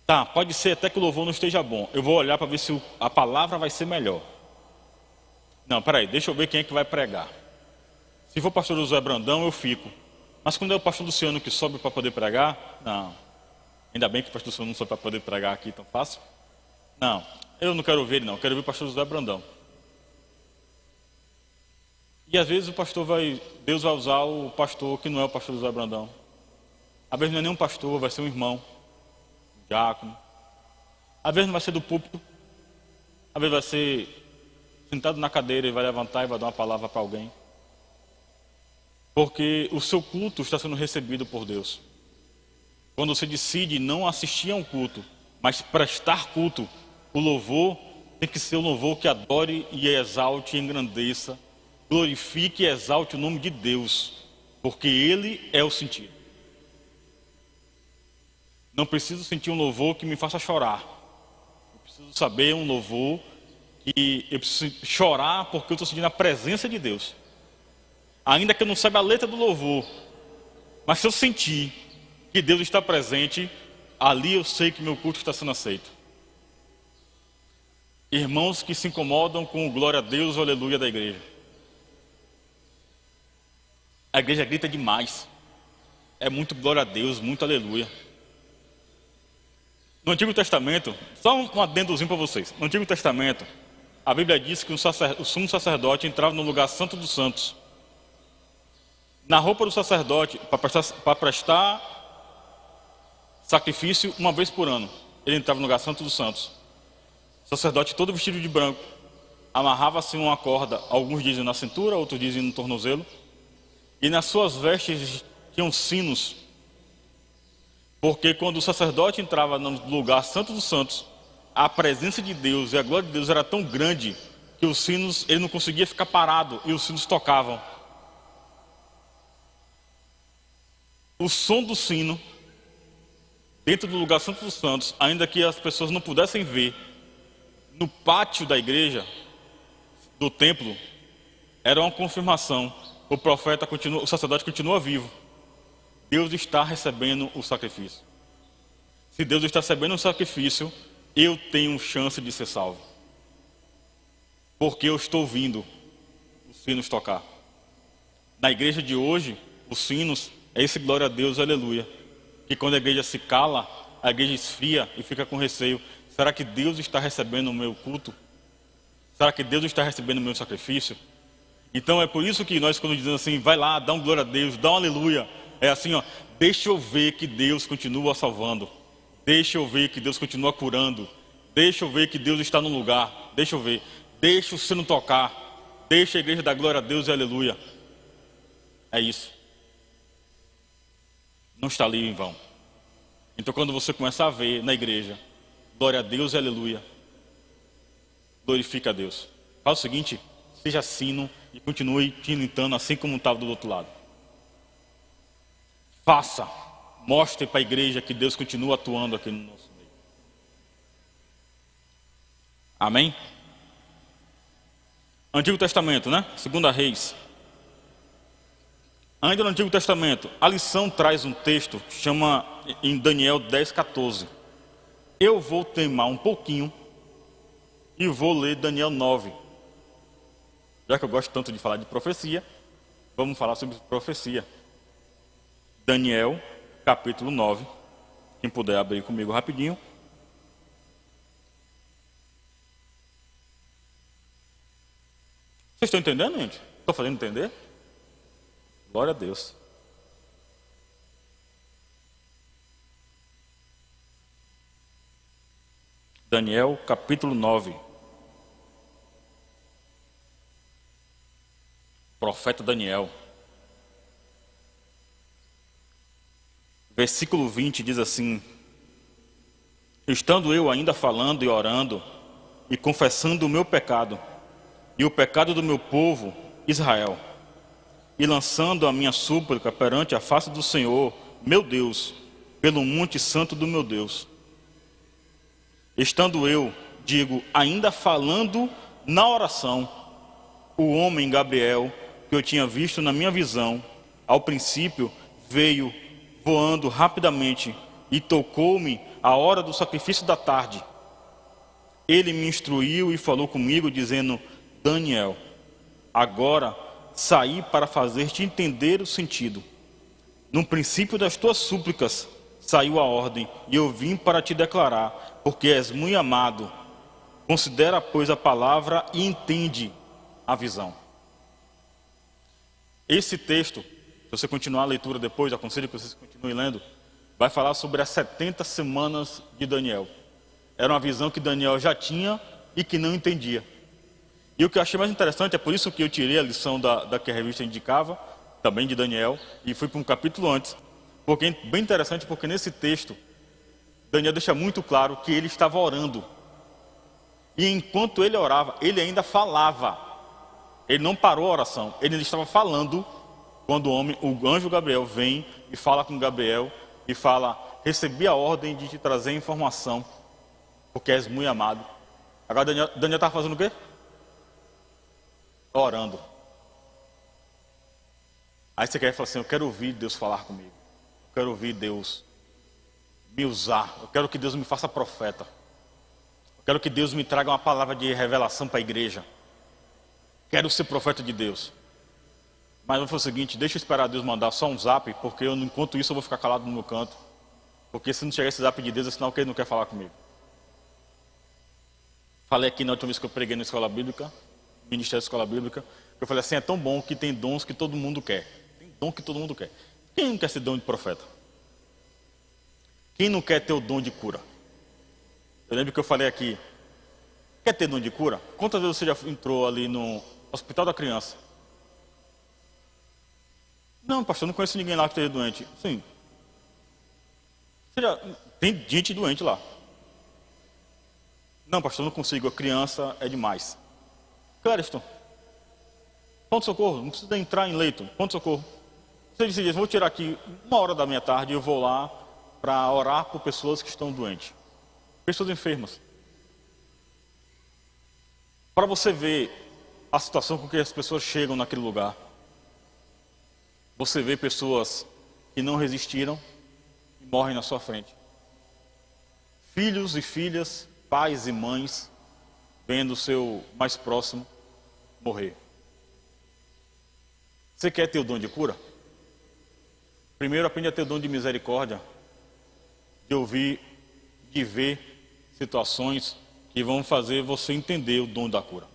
Tá, pode ser até que o louvor não esteja bom. Eu vou olhar para ver se a palavra vai ser melhor. Não, peraí, deixa eu ver quem é que vai pregar. Se for o pastor José Brandão, eu fico. Mas quando é o pastor Luciano que sobe para poder pregar, não. Ainda bem que o pastor Luciano não sobe para poder pregar aqui tão fácil. Não, eu não quero ouvir ele não, eu quero ouvir o pastor José Brandão. E às vezes Deus vai usar o pastor que não é o pastor José Brandão. Às vezes não é nem um pastor, vai ser um irmão, um diácono. Às vezes não vai ser do púlpito. Às vezes vai ser sentado na cadeira e vai levantar e vai dar uma palavra para alguém. Porque o seu culto está sendo recebido por Deus. Quando você decide não assistir a um culto, mas prestar culto, o louvor tem que ser um louvor que adore e exalte e engrandeça, glorifique e exalte o nome de Deus, porque Ele é o sentido. Não preciso sentir um louvor que me faça chorar. Eu preciso saber um louvor que eu preciso chorar porque eu estou sentindo a presença de Deus. Ainda que eu não saiba a letra do louvor, mas se eu sentir que Deus está presente, ali eu sei que meu culto está sendo aceito. Irmãos que se incomodam com o glória a Deus, o aleluia da igreja. A igreja grita demais. É muito glória a Deus, muito aleluia. No Antigo Testamento, só um adendozinho para vocês. No Antigo Testamento, a Bíblia diz que o sumo sacerdote entrava no lugar santo dos santos. Na roupa do sacerdote, para prestar sacrifício uma vez por ano. Ele entrava no lugar santo dos santos. O sacerdote todo vestido de branco. Amarrava-se uma corda, alguns dizem na cintura, outros dizem no tornozelo. E nas suas vestes tinham sinos. Porque quando o sacerdote entrava no lugar santo dos santos, a presença de Deus e a glória de Deus era tão grande que os sinos, ele não conseguia ficar parado e os sinos tocavam. O som do sino, dentro do lugar santo dos santos, ainda que as pessoas não pudessem ver, no pátio da igreja, do templo, era uma confirmação. O sacerdote continua vivo. Deus está recebendo o sacrifício. Se Deus está recebendo o sacrifício, eu tenho chance de ser salvo. Porque eu estou ouvindo os sinos tocar. Na igreja de hoje, os sinos é esse glória a Deus, aleluia. Que quando a igreja se cala, a igreja esfria e fica com receio. Será que Deus está recebendo o meu culto? Será que Deus está recebendo o meu sacrifício? Então é por isso que nós, quando dizemos assim, vai lá, dá um glória a Deus, dá um aleluia. É assim, ó, deixa eu ver que Deus continua salvando. Deixa eu ver que Deus continua curando. Deixa eu ver que Deus está no lugar. Deixa eu ver. Deixa o sino tocar. Deixa a igreja dar glória a Deus e aleluia. É isso. Não está ali em vão. Então quando você começar a ver na igreja, glória a Deus e aleluia, glorifica a Deus. Faz o seguinte, seja sino e continue tilintando assim como estava do outro lado. Faça, mostre para a igreja que Deus continua atuando aqui no nosso meio. Amém? Antigo Testamento, né? 2 Reis. Ainda no Antigo Testamento, a lição traz um texto, chama em Daniel 10:14. Eu vou teimar um pouquinho e vou ler Daniel 9. Já que eu gosto tanto de falar de profecia, vamos falar sobre profecia. Daniel, capítulo 9. Quem puder abrir comigo rapidinho. Vocês estão entendendo, gente? Estou fazendo entender? Glória a Deus. Daniel, capítulo 9. Profeta Daniel. Versículo 20 diz assim: estando eu ainda falando e orando e confessando o meu pecado e o pecado do meu povo Israel, e lançando a minha súplica perante a face do Senhor, meu Deus, pelo monte santo do meu Deus. Estando eu, digo, ainda falando na oração, o homem Gabriel, que eu tinha visto na minha visão, ao princípio, veio voando rapidamente e tocou-me à hora do sacrifício da tarde. Ele me instruiu e falou comigo, dizendo: Daniel, agora saí para fazer-te entender o sentido. No princípio das tuas súplicas saiu a ordem, e eu vim para te declarar, porque és muito amado. Considera, pois, a palavra e entende a visão. Esse texto, se você continuar a leitura depois, aconselho que vocês continuem lendo, vai falar sobre as 70 semanas de Daniel. Era uma visão que Daniel já tinha e que não entendia. E o que eu achei mais interessante, é por isso que eu tirei a lição da que a revista indicava, também de Daniel, e fui para um capítulo antes. Porque bem interessante, porque nesse texto, Daniel deixa muito claro que ele estava orando. E enquanto ele orava, ele ainda falava. Ele não parou a oração, ele estava falando quando o anjo Gabriel vem e fala com Gabriel e fala: recebi a ordem de te trazer informação, porque és muito amado. Agora Daniel estava fazendo o quê? Orando. Aí você quer falar assim: eu quero ouvir Deus falar comigo, eu quero ouvir Deus me usar, eu quero que Deus me faça profeta, eu quero que Deus me traga uma palavra de revelação para a igreja. Quero ser profeta de Deus. Mas vamos fazer o seguinte: deixa eu esperar Deus mandar só um zap, porque enquanto isso eu vou ficar calado no meu canto. Porque se não chegar esse zap de Deus, é sinal que ele não quer falar comigo. Falei aqui na última vez que eu preguei na escola bíblica, Ministério da Escola Bíblica, eu falei assim: é tão bom que tem dons que todo mundo quer. Tem dom que todo mundo quer. Quem não quer ser dom de profeta? Quem não quer ter o dom de cura? Eu lembro que eu falei aqui: quer ter dom de cura? Quantas vezes você já entrou ali no Hospital da Criança? Não, pastor, não conheço ninguém lá que esteja doente. Sim. Tem gente doente lá. Não, pastor, não consigo, a criança é demais. Clériston, pronto-socorro, não precisa entrar em leito, pronto-socorro. Você disse: vou tirar aqui 1h da minha tarde e eu vou lá para orar por pessoas que estão doentes. Pessoas enfermas. Para você ver a situação com que as pessoas chegam naquele lugar. Você vê pessoas que não resistiram e morrem na sua frente. Filhos e filhas, pais e mães, vendo o seu mais próximo morrer. Você quer ter o dom de cura? Primeiro aprende a ter o dom de misericórdia, de ouvir, de ver situações que vão fazer você entender o dom da cura.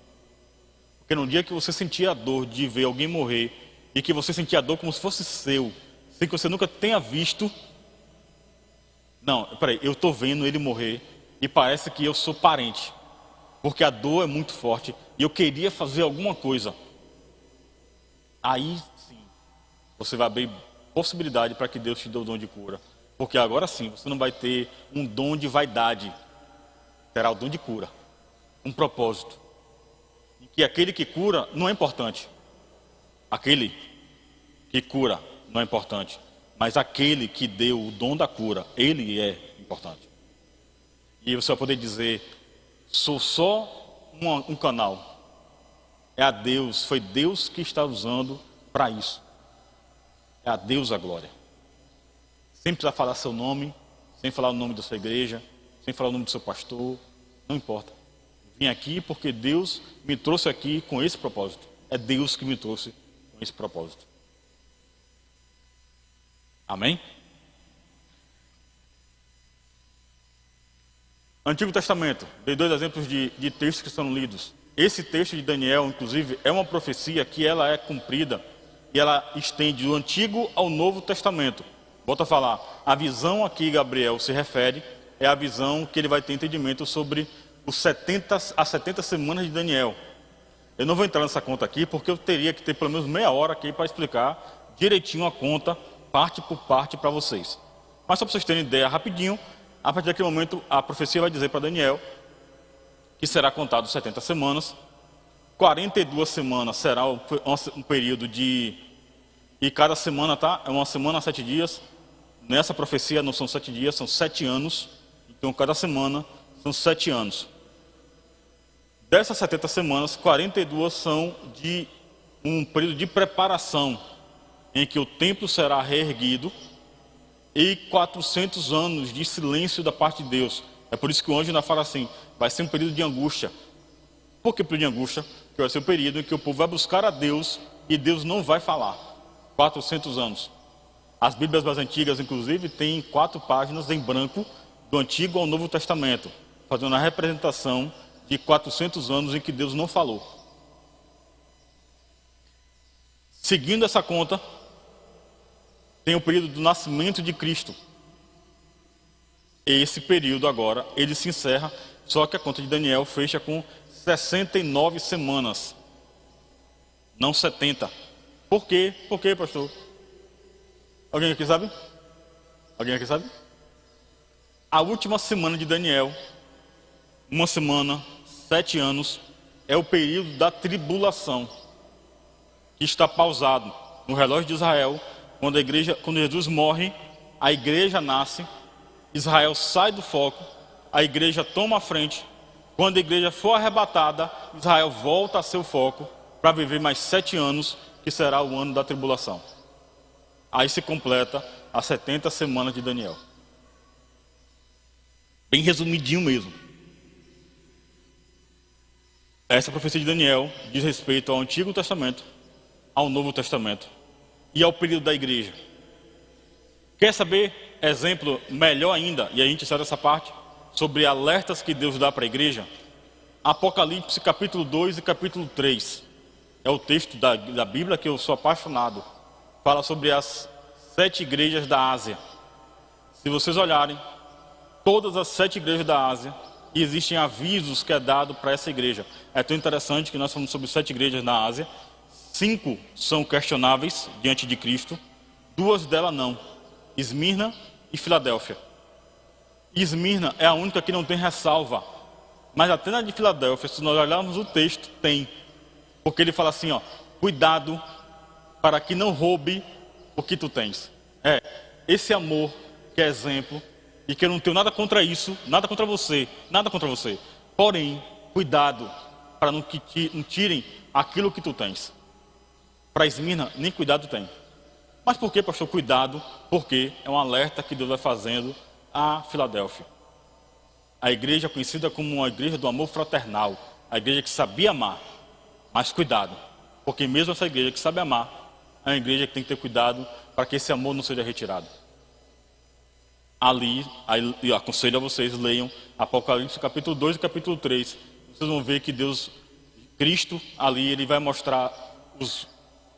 Porque no dia que você sentir a dor de ver alguém morrer, e que você sentir a dor como se fosse seu, sem que você nunca tenha visto. Não, peraí, eu estou vendo ele morrer e parece que eu sou parente, porque a dor é muito forte e eu queria fazer alguma coisa. Aí sim, você vai abrir possibilidade para que Deus te dê o dom de cura. Porque agora sim, você não vai ter um dom de vaidade, terá o dom de cura, um propósito. E que aquele que cura não é importante. Aquele que cura não é importante, mas aquele que deu o dom da cura, ele é importante. E você vai poder dizer: sou só um canal. É a Deus, foi Deus que está usando para isso. É a Deus a glória. Sem precisar falar seu nome, sem falar o nome da sua igreja, sem falar o nome do seu pastor, não importa. Vim aqui porque Deus me trouxe aqui com esse propósito. É Deus que me trouxe com esse propósito. Amém? Antigo Testamento, dei 2 exemplos de textos que são lidos. Esse texto de Daniel, inclusive, é uma profecia que ela é cumprida e ela estende do Antigo ao Novo Testamento. Volto a falar, a visão a que Gabriel se refere é a visão que ele vai ter entendimento sobre as 70 semanas de Daniel. Eu não vou entrar nessa conta aqui porque eu teria que ter pelo menos meia hora aqui para explicar direitinho a conta, parte por parte para vocês. Mas só para vocês terem ideia rapidinho, a partir daquele momento a profecia vai dizer para Daniel que será contado 70 semanas, 42 semanas será um período de... E cada semana, tá? É uma semana, 7 dias. Nessa profecia não são 7 dias, são 7 anos. Então cada semana são 7 anos. Dessas 70 semanas, 42 são de um período de preparação, em que o templo será reerguido, e 400 anos de silêncio da parte de Deus. É por isso que o anjo ainda fala assim, vai ser um período de angústia. Por que período de angústia? Porque vai ser um período em que o povo vai buscar a Deus e Deus não vai falar. 400 anos. As Bíblias mais antigas, inclusive, têm 4 páginas em branco, do Antigo ao Novo Testamento, fazendo a representação de 400 anos em que Deus não falou. Seguindo essa conta, tem o período do nascimento de Cristo. Esse período agora, ele se encerra, só que a conta de Daniel fecha com 69 semanas, não 70. Por quê? Por quê, pastor? Alguém aqui sabe? Alguém aqui sabe? A última semana de Daniel, uma semana, 7 anos, é o período da tribulação, que está pausado no relógio de Israel. Quando Jesus morre, a igreja nasce, Israel sai do foco, a igreja toma a frente. Quando a igreja for arrebatada, Israel volta a seu foco para viver mais 7 anos, que será o ano da tribulação. Aí se completa as 70 semanas de Daniel. Bem resumidinho mesmo. Essa profecia de Daniel diz respeito ao Antigo Testamento, ao Novo Testamento e ao período da igreja. Quer saber exemplo melhor ainda, e a gente sai dessa parte, sobre alertas que Deus dá para a igreja? Apocalipse capítulo 2 e capítulo 3. É o texto da Bíblia que eu sou apaixonado. Fala sobre as 7 igrejas da Ásia. Se vocês olharem, todas as 7 igrejas da Ásia, existem avisos que é dado para essa igreja. É tão interessante que nós falamos sobre 7 igrejas na Ásia. 5 são questionáveis diante de Cristo. 2 delas não. Esmirna e Filadélfia. Esmirna é a única que não tem ressalva. Mas até na de Filadélfia, se nós olharmos o texto, tem. Porque ele fala assim, ó, cuidado para que não roube o que tu tens. Esse amor que é exemplo, e que eu não tenho nada contra isso, nada contra você. Porém, cuidado para não tirem aquilo que tu tens. Para Esmirna, nem cuidado tem. Mas por que, pastor, cuidado? Porque é um alerta que Deus vai fazendo a Filadélfia. A igreja é conhecida como uma igreja do amor fraternal. A igreja que sabia amar. Mas cuidado, porque mesmo essa igreja que sabe amar, é uma igreja que tem que ter cuidado para que esse amor não seja retirado. Ali, eu aconselho a vocês, leiam Apocalipse capítulo 2 e capítulo 3. Vocês vão ver que Deus, Cristo, ali, ele vai mostrar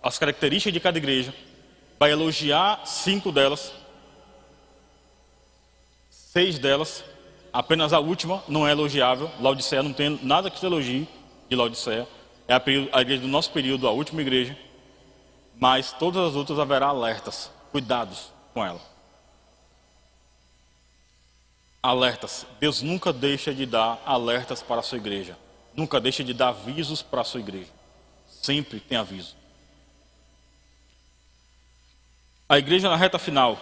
as características de cada igreja. Vai elogiar 5 delas. 6 delas. Apenas a última não é elogiável. Laodiceia não tem nada que se elogie de Laodiceia. É a igreja do nosso período, a última igreja. Mas todas as outras haverá alertas. Cuidados com ela. Alertas. Deus nunca deixa de dar alertas para a sua igreja. Nunca deixa de dar avisos para a sua igreja. Sempre tem aviso. A igreja na reta final.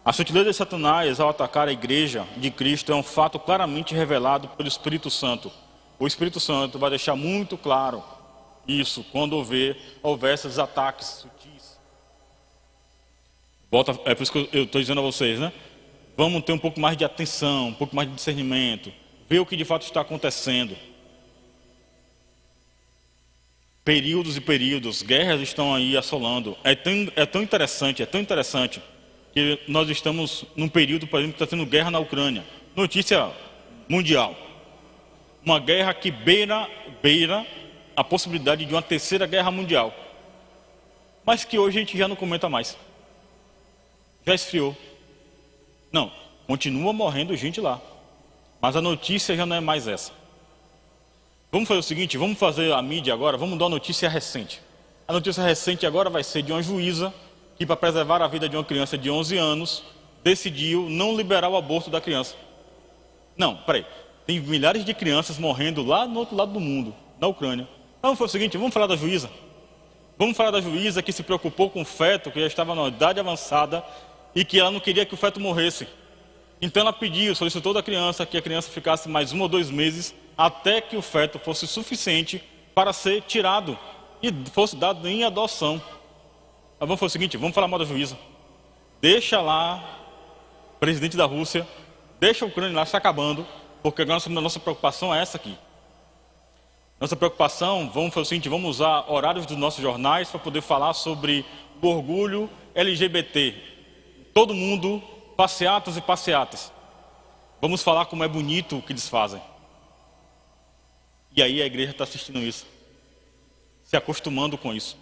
A sutileza de Satanás ao atacar a igreja de Cristo é um fato claramente revelado pelo Espírito Santo. O Espírito Santo vai deixar muito claro isso quando houver esses ataques sutis. É por isso que eu estou dizendo a vocês, né? Vamos ter um pouco mais de atenção, um pouco mais de discernimento, ver o que de fato está acontecendo. períodos e períodos, guerras estão aí assolando. É tão interessante que nós estamos num período, por exemplo, que está tendo guerra na Ucrânia. Notícia mundial. Uma guerra que beira a possibilidade de uma terceira guerra mundial. Mas que hoje a gente já não comenta mais. Já esfriou. Não, continua morrendo gente lá. Mas a notícia já não é mais essa. Vamos fazer o seguinte, vamos fazer a mídia agora, vamos dar uma notícia recente. A notícia recente agora vai ser de uma juíza que, para preservar a vida de uma criança de 11 anos, decidiu não liberar o aborto da criança. Não, peraí. Tem milhares de crianças morrendo lá no outro lado do mundo, na Ucrânia. Então foi o seguinte, vamos falar da juíza. Vamos falar da juíza que se preocupou com o feto, que já estava na idade avançada e que ela não queria que o feto morresse. Então ela solicitou da criança que a criança ficasse mais 1 ou 2 meses até que o feto fosse suficiente para ser tirado e fosse dado em adoção. Mas vamos fazer o seguinte, vamos falar mal da juíza. Deixa lá, presidente da Rússia, deixa a Ucrânia lá, está acabando, porque agora a nossa preocupação é essa aqui. Nossa preocupação, vamos fazer o seguinte, vamos usar horários dos nossos jornais para poder falar sobre o orgulho LGBT. Todo mundo, passeatas e passeatas. Vamos falar como é bonito o que eles fazem. E aí a igreja está assistindo isso. Se acostumando com isso.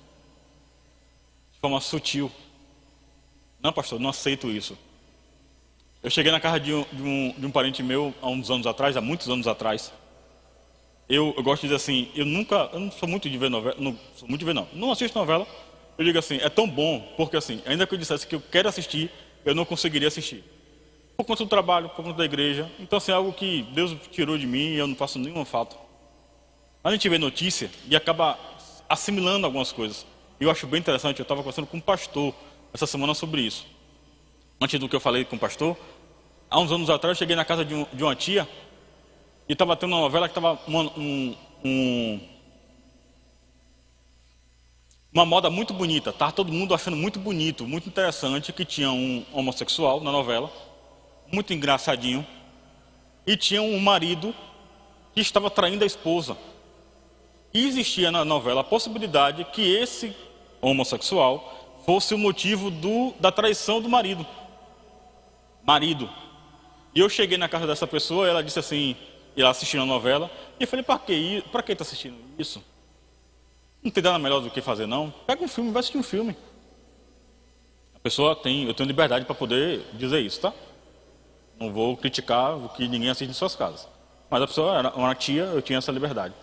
De forma sutil. Não, pastor, não aceito isso. Eu cheguei na casa de um parente meu há uns anos atrás, há muitos anos atrás. Eu gosto de dizer assim, eu não sou muito de ver novela, não assisto novela. Eu digo assim, é tão bom, porque assim, ainda que eu dissesse que eu quero assistir, eu não conseguiria assistir. Por conta do trabalho, por conta da igreja. Então assim, é algo que Deus tirou de mim e eu não faço nenhuma falta. A gente vê notícia e acaba assimilando algumas coisas. Eu acho bem interessante, eu estava conversando com um pastor essa semana sobre isso. Antes do que eu falei com o pastor, há uns anos atrás eu cheguei na casa de uma tia e estava tendo uma novela que estava uma moda muito bonita. Estava todo mundo achando muito bonito, muito interessante, que tinha um homossexual na novela, muito engraçadinho, e tinha um marido que estava traindo a esposa. E existia na novela a possibilidade que esse homossexual fosse o motivo da traição do marido. E eu cheguei na casa dessa pessoa e ela disse assim, e ela assistindo a novela, e eu falei, para que está assistindo isso? Não tem nada melhor do que fazer não? Pega um filme, vai assistir um filme. Eu tenho liberdade para poder dizer isso, tá? Não vou criticar o que ninguém assiste em suas casas. Mas a pessoa era uma tia, eu tinha essa liberdade.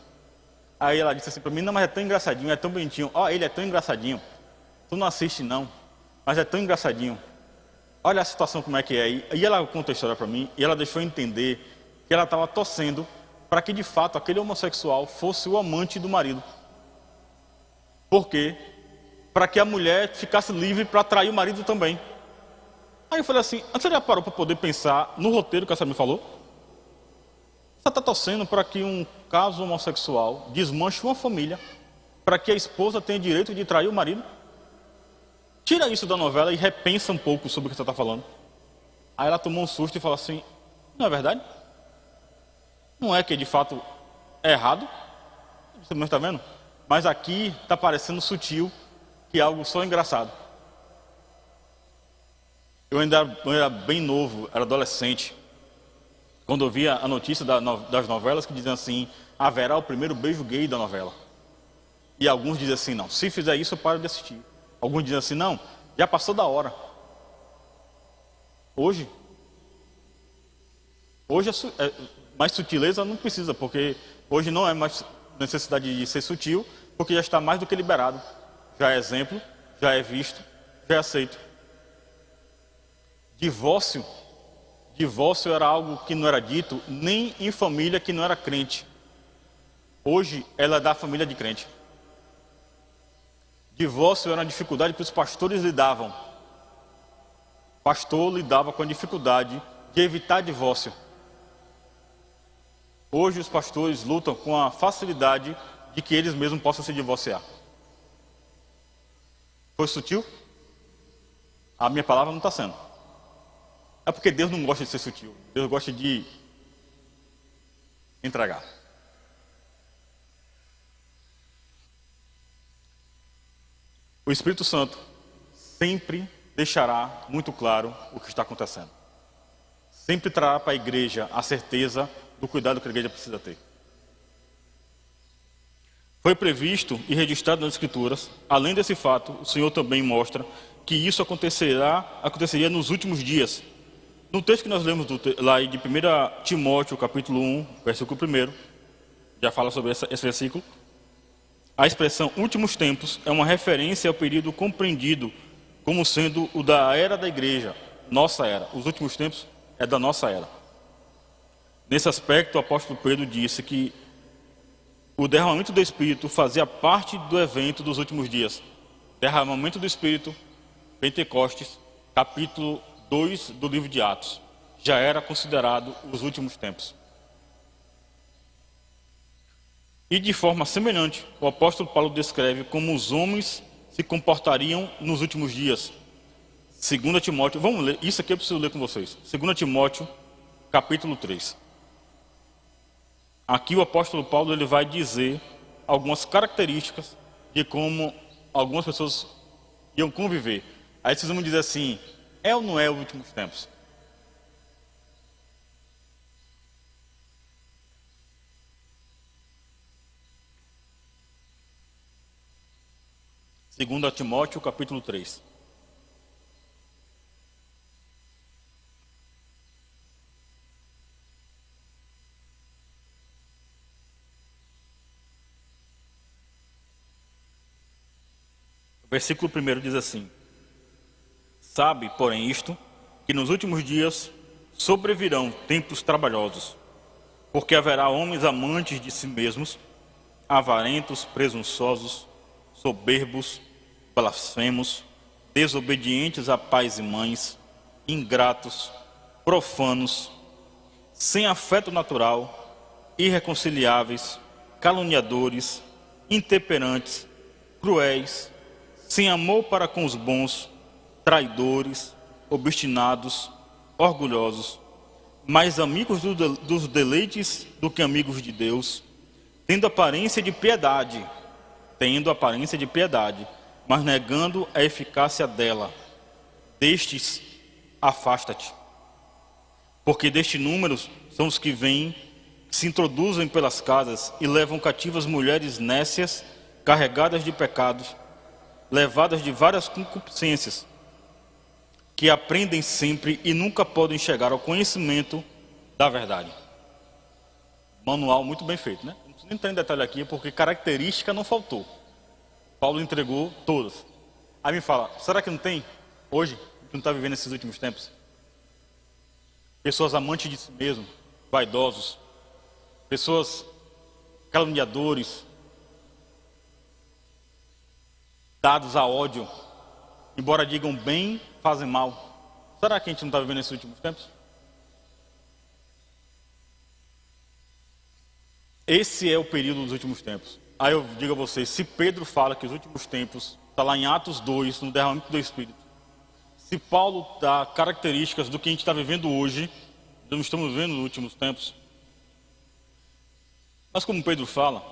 Aí ela disse assim para mim, não, mas é tão engraçadinho, é tão bonitinho. Ele é tão engraçadinho. Tu não assiste não, mas é tão engraçadinho. Olha a situação como é que é. E ela contou a história para mim, e ela deixou entender que ela estava torcendo para que de fato aquele homossexual fosse o amante do marido. Por quê? Para que a mulher ficasse livre para atrair o marido também. Aí eu falei assim, você já parou para poder pensar no roteiro que a senhora me falou? Você está torcendo para que um caso homossexual desmanche uma família, para que a esposa tenha direito de trair o marido? Tira isso da novela e repensa um pouco sobre o que você está falando. Aí ela tomou um susto e falou assim, não é verdade? Não é que de fato é errado? Você não está vendo? Mas aqui está parecendo sutil, que é algo só engraçado. Eu ainda era bem novo, era adolescente, quando eu via a notícia das novelas que diziam assim, haverá o primeiro beijo gay da novela. E alguns diziam assim, não, se fizer isso eu paro de assistir. Alguns diziam assim, não, já passou da hora. Hoje mais sutileza não precisa, porque hoje não é mais necessidade de ser sutil, porque já está mais do que liberado. Já é exemplo, já é visto, já é aceito. Divórcio era algo que não era dito nem em família que não era crente. Hoje ela é da família de crente. Divórcio era uma dificuldade que os pastores lidavam. O pastor lidava com a dificuldade de evitar divórcio. Hoje os pastores lutam com a facilidade de que eles mesmos possam se divorciar. Foi sutil? A minha palavra não está sendo. É porque Deus não gosta de ser sutil. Deus gosta de entregar. O Espírito Santo sempre deixará muito claro o que está acontecendo. Sempre trará para a igreja a certeza do cuidado que a igreja precisa ter. Foi previsto e registrado nas Escrituras. Além desse fato, o Senhor também mostra que isso aconteceria nos últimos dias. No texto que nós lemos lá de 1 Timóteo, capítulo 1, versículo 1, já fala sobre esse versículo. A expressão últimos tempos é uma referência ao período compreendido como sendo o da era da igreja, nossa era. Os últimos tempos é da nossa era. Nesse aspecto, o apóstolo Pedro disse que o derramamento do Espírito fazia parte do evento dos últimos dias. Derramamento do Espírito, Pentecostes, capítulo 2 do livro de Atos. Já era considerado os últimos tempos. E de forma semelhante, o apóstolo Paulo descreve como os homens se comportariam nos últimos dias. 2 Timóteo, vamos ler, isso aqui eu preciso ler com vocês. 2 Timóteo, capítulo 3. Aqui o apóstolo Paulo ele vai dizer algumas características de como algumas pessoas iam conviver. Aí vocês vão dizer assim, é ou não é os últimos tempos? Segundo Timóteo, capítulo 3. O versículo 1 diz assim: Sabe, porém, isto, que nos últimos dias sobrevirão tempos trabalhosos, porque haverá homens amantes de si mesmos, avarentos, presunçosos, soberbos, blasfemos, desobedientes a pais e mães, ingratos, profanos, sem afeto natural, irreconciliáveis, caluniadores, intemperantes, cruéis, sem amor para com os bons, traidores, obstinados, orgulhosos, mais amigos dos deleites do que amigos de Deus, tendo aparência de piedade, mas negando a eficácia dela. Destes, afasta-te. Porque deste número são os que vêm, que se introduzem pelas casas e levam cativas mulheres nécias, carregadas de pecados, levadas de várias concupiscências, que aprendem sempre e nunca podem chegar ao conhecimento da verdade. Manual muito bem feito, né? Não preciso nem entrar em detalhe aqui, porque característica não faltou. Paulo entregou todas. Aí me fala, será que não tem hoje, que não está vivendo esses últimos tempos? Pessoas amantes de si mesmo, vaidosos, pessoas caluniadores, dados a ódio, embora digam bem, fazem mal. Será que a gente não está vivendo esses últimos tempos? Esse é o período dos últimos tempos. Aí eu digo a vocês, se Pedro fala que os últimos tempos, está lá em Atos 2, no derramamento do Espírito. Se Paulo dá características do que a gente está vivendo hoje, não estamos vivendo nos últimos tempos. Mas como Pedro fala,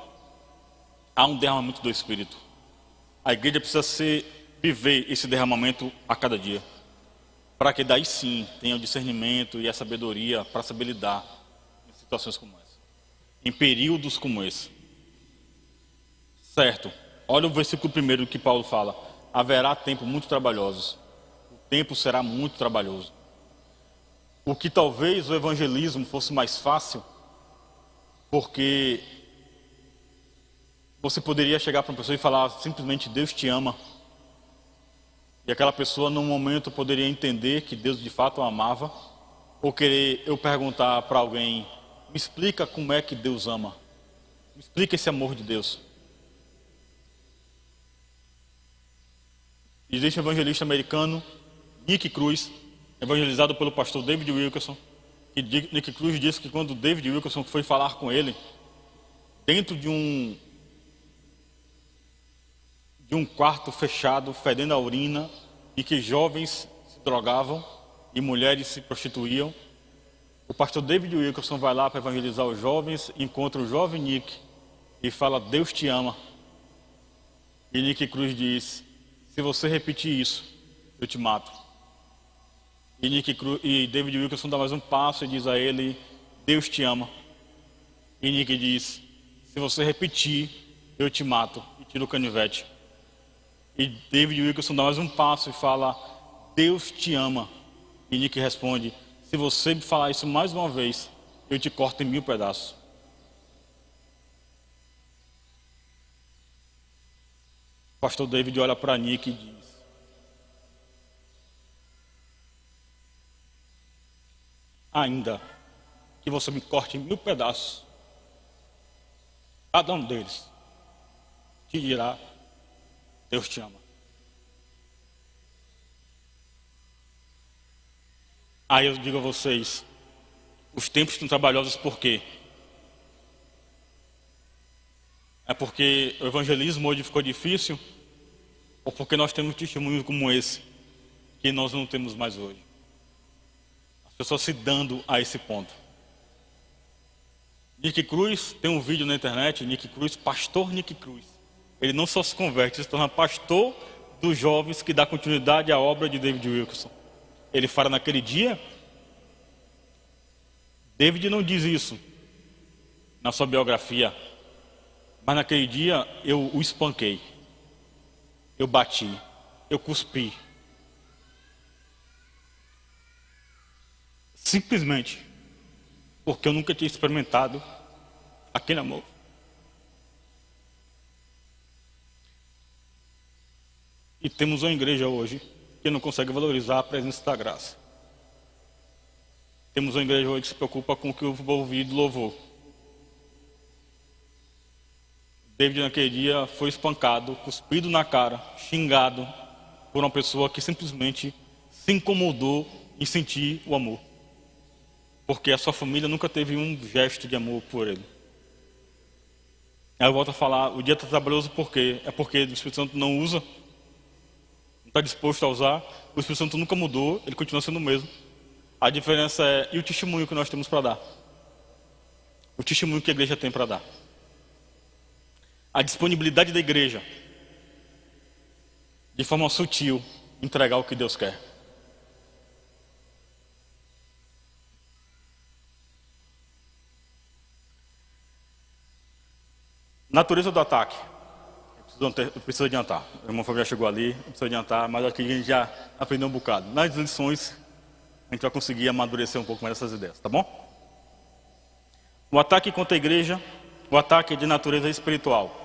há um derramamento do Espírito. A igreja precisa viver esse derramamento a cada dia, para que daí sim tenha o discernimento e a sabedoria para saber lidar em situações como essa, em períodos como esse. Certo, olha o versículo 1 que Paulo fala: haverá tempos muito trabalhosos. O tempo será muito trabalhoso. O que talvez o evangelismo fosse mais fácil, porque você poderia chegar para uma pessoa e falar simplesmente Deus te ama. E aquela pessoa num momento poderia entender que Deus de fato a amava. Ou querer eu perguntar para alguém, me explica como é que Deus ama. Me explica esse amor de Deus. Existe um evangelista americano, Nick Cruz, evangelizado pelo pastor David Wilkerson. E Nick Cruz disse que quando David Wilkerson foi falar com ele, dentro de um quarto fechado, fedendo a urina, e que jovens se drogavam e mulheres se prostituíam, o pastor David Wilkerson vai lá para evangelizar os jovens, encontra o jovem Nick e fala, Deus te ama. E Nick Cruz diz, se você repetir isso, eu te mato. E David Wilkerson dá mais um passo e diz a ele, Deus te ama. E Nick diz, se você repetir, eu te mato. E tira o canivete. E David Wilkerson dá mais um passo e fala, Deus te ama. E Nick responde, se você me falar isso mais uma vez, eu te corto em 1000 pedaços. O pastor David olha para Nick e diz, ainda que você me corte em 1000 pedaços, cada um deles te dirá, Deus te ama. Aí eu digo a vocês, os tempos estão trabalhosos por quê? É porque o evangelismo hoje ficou difícil? Ou porque nós temos testemunhos como esse, que nós não temos mais hoje? As pessoas se dando a esse ponto. Nick Cruz tem um vídeo na internet, Nick Cruz, pastor Nick Cruz. Ele não só se converte, ele se torna pastor dos jovens que dá continuidade à obra de David Wilkerson. Ele fala naquele dia, David não diz isso na sua biografia, mas naquele dia eu o espanquei, eu bati, eu cuspi. Simplesmente porque eu nunca tinha experimentado aquele amor. E temos uma igreja hoje que não consegue valorizar a presença da graça. Temos uma igreja hoje que se preocupa com o que eu vou ouvir do louvor. David naquele dia foi espancado, cuspido na cara, xingado por uma pessoa que simplesmente se incomodou em sentir o amor. Porque a sua família nunca teve um gesto de amor por ele. Aí eu volto a falar, o dia está trabalhoso por quê? É porque o Espírito Santo não usa, não está disposto a usar. O Espírito Santo nunca mudou, ele continua sendo o mesmo. A diferença é, e o testemunho que nós temos para dar? O testemunho que a igreja tem para dar. A disponibilidade da igreja, de forma sutil, entregar o que Deus quer. Natureza do ataque. Eu preciso adiantar. O irmão Fábio já chegou ali, eu preciso adiantar, mas aqui a gente já aprendeu um bocado. Nas lições, a gente vai conseguir amadurecer um pouco mais essas ideias, tá bom? O ataque contra a igreja, o ataque de natureza espiritual.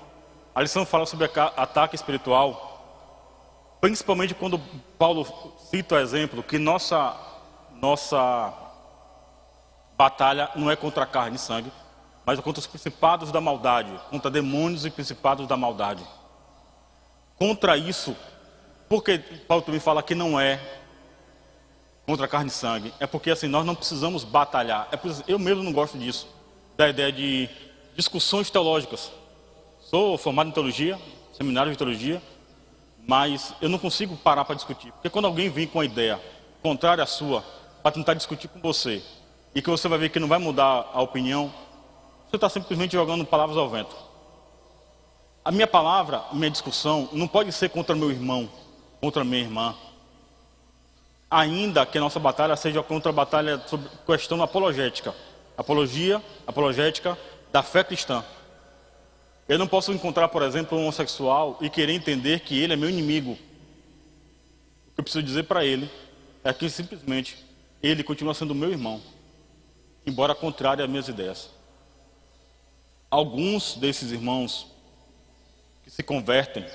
A lição fala sobre ataque espiritual, principalmente quando Paulo cita o exemplo que nossa batalha não é contra a carne e sangue, mas é contra os principados da maldade, contra demônios e principados da maldade. Contra isso, porque Paulo também fala que não é contra a carne e sangue, é porque assim, nós não precisamos batalhar. Eu mesmo não gosto disso, da ideia de discussões teológicas. Sou formado em teologia, seminário de teologia, mas eu não consigo parar para discutir. Porque quando alguém vem com uma ideia contrária à sua, para tentar discutir com você, e que você vai ver que não vai mudar a opinião, você está simplesmente jogando palavras ao vento. A minha palavra, a minha discussão, não pode ser contra meu irmão, contra minha irmã. Ainda que a nossa batalha seja contra a batalha sobre questão apologética. Apologética da fé cristã. Eu não posso encontrar, por exemplo, um homossexual e querer entender que ele é meu inimigo. O que eu preciso dizer para ele é que simplesmente ele continua sendo meu irmão, embora contrário às minhas ideias. Alguns desses irmãos que se convertem,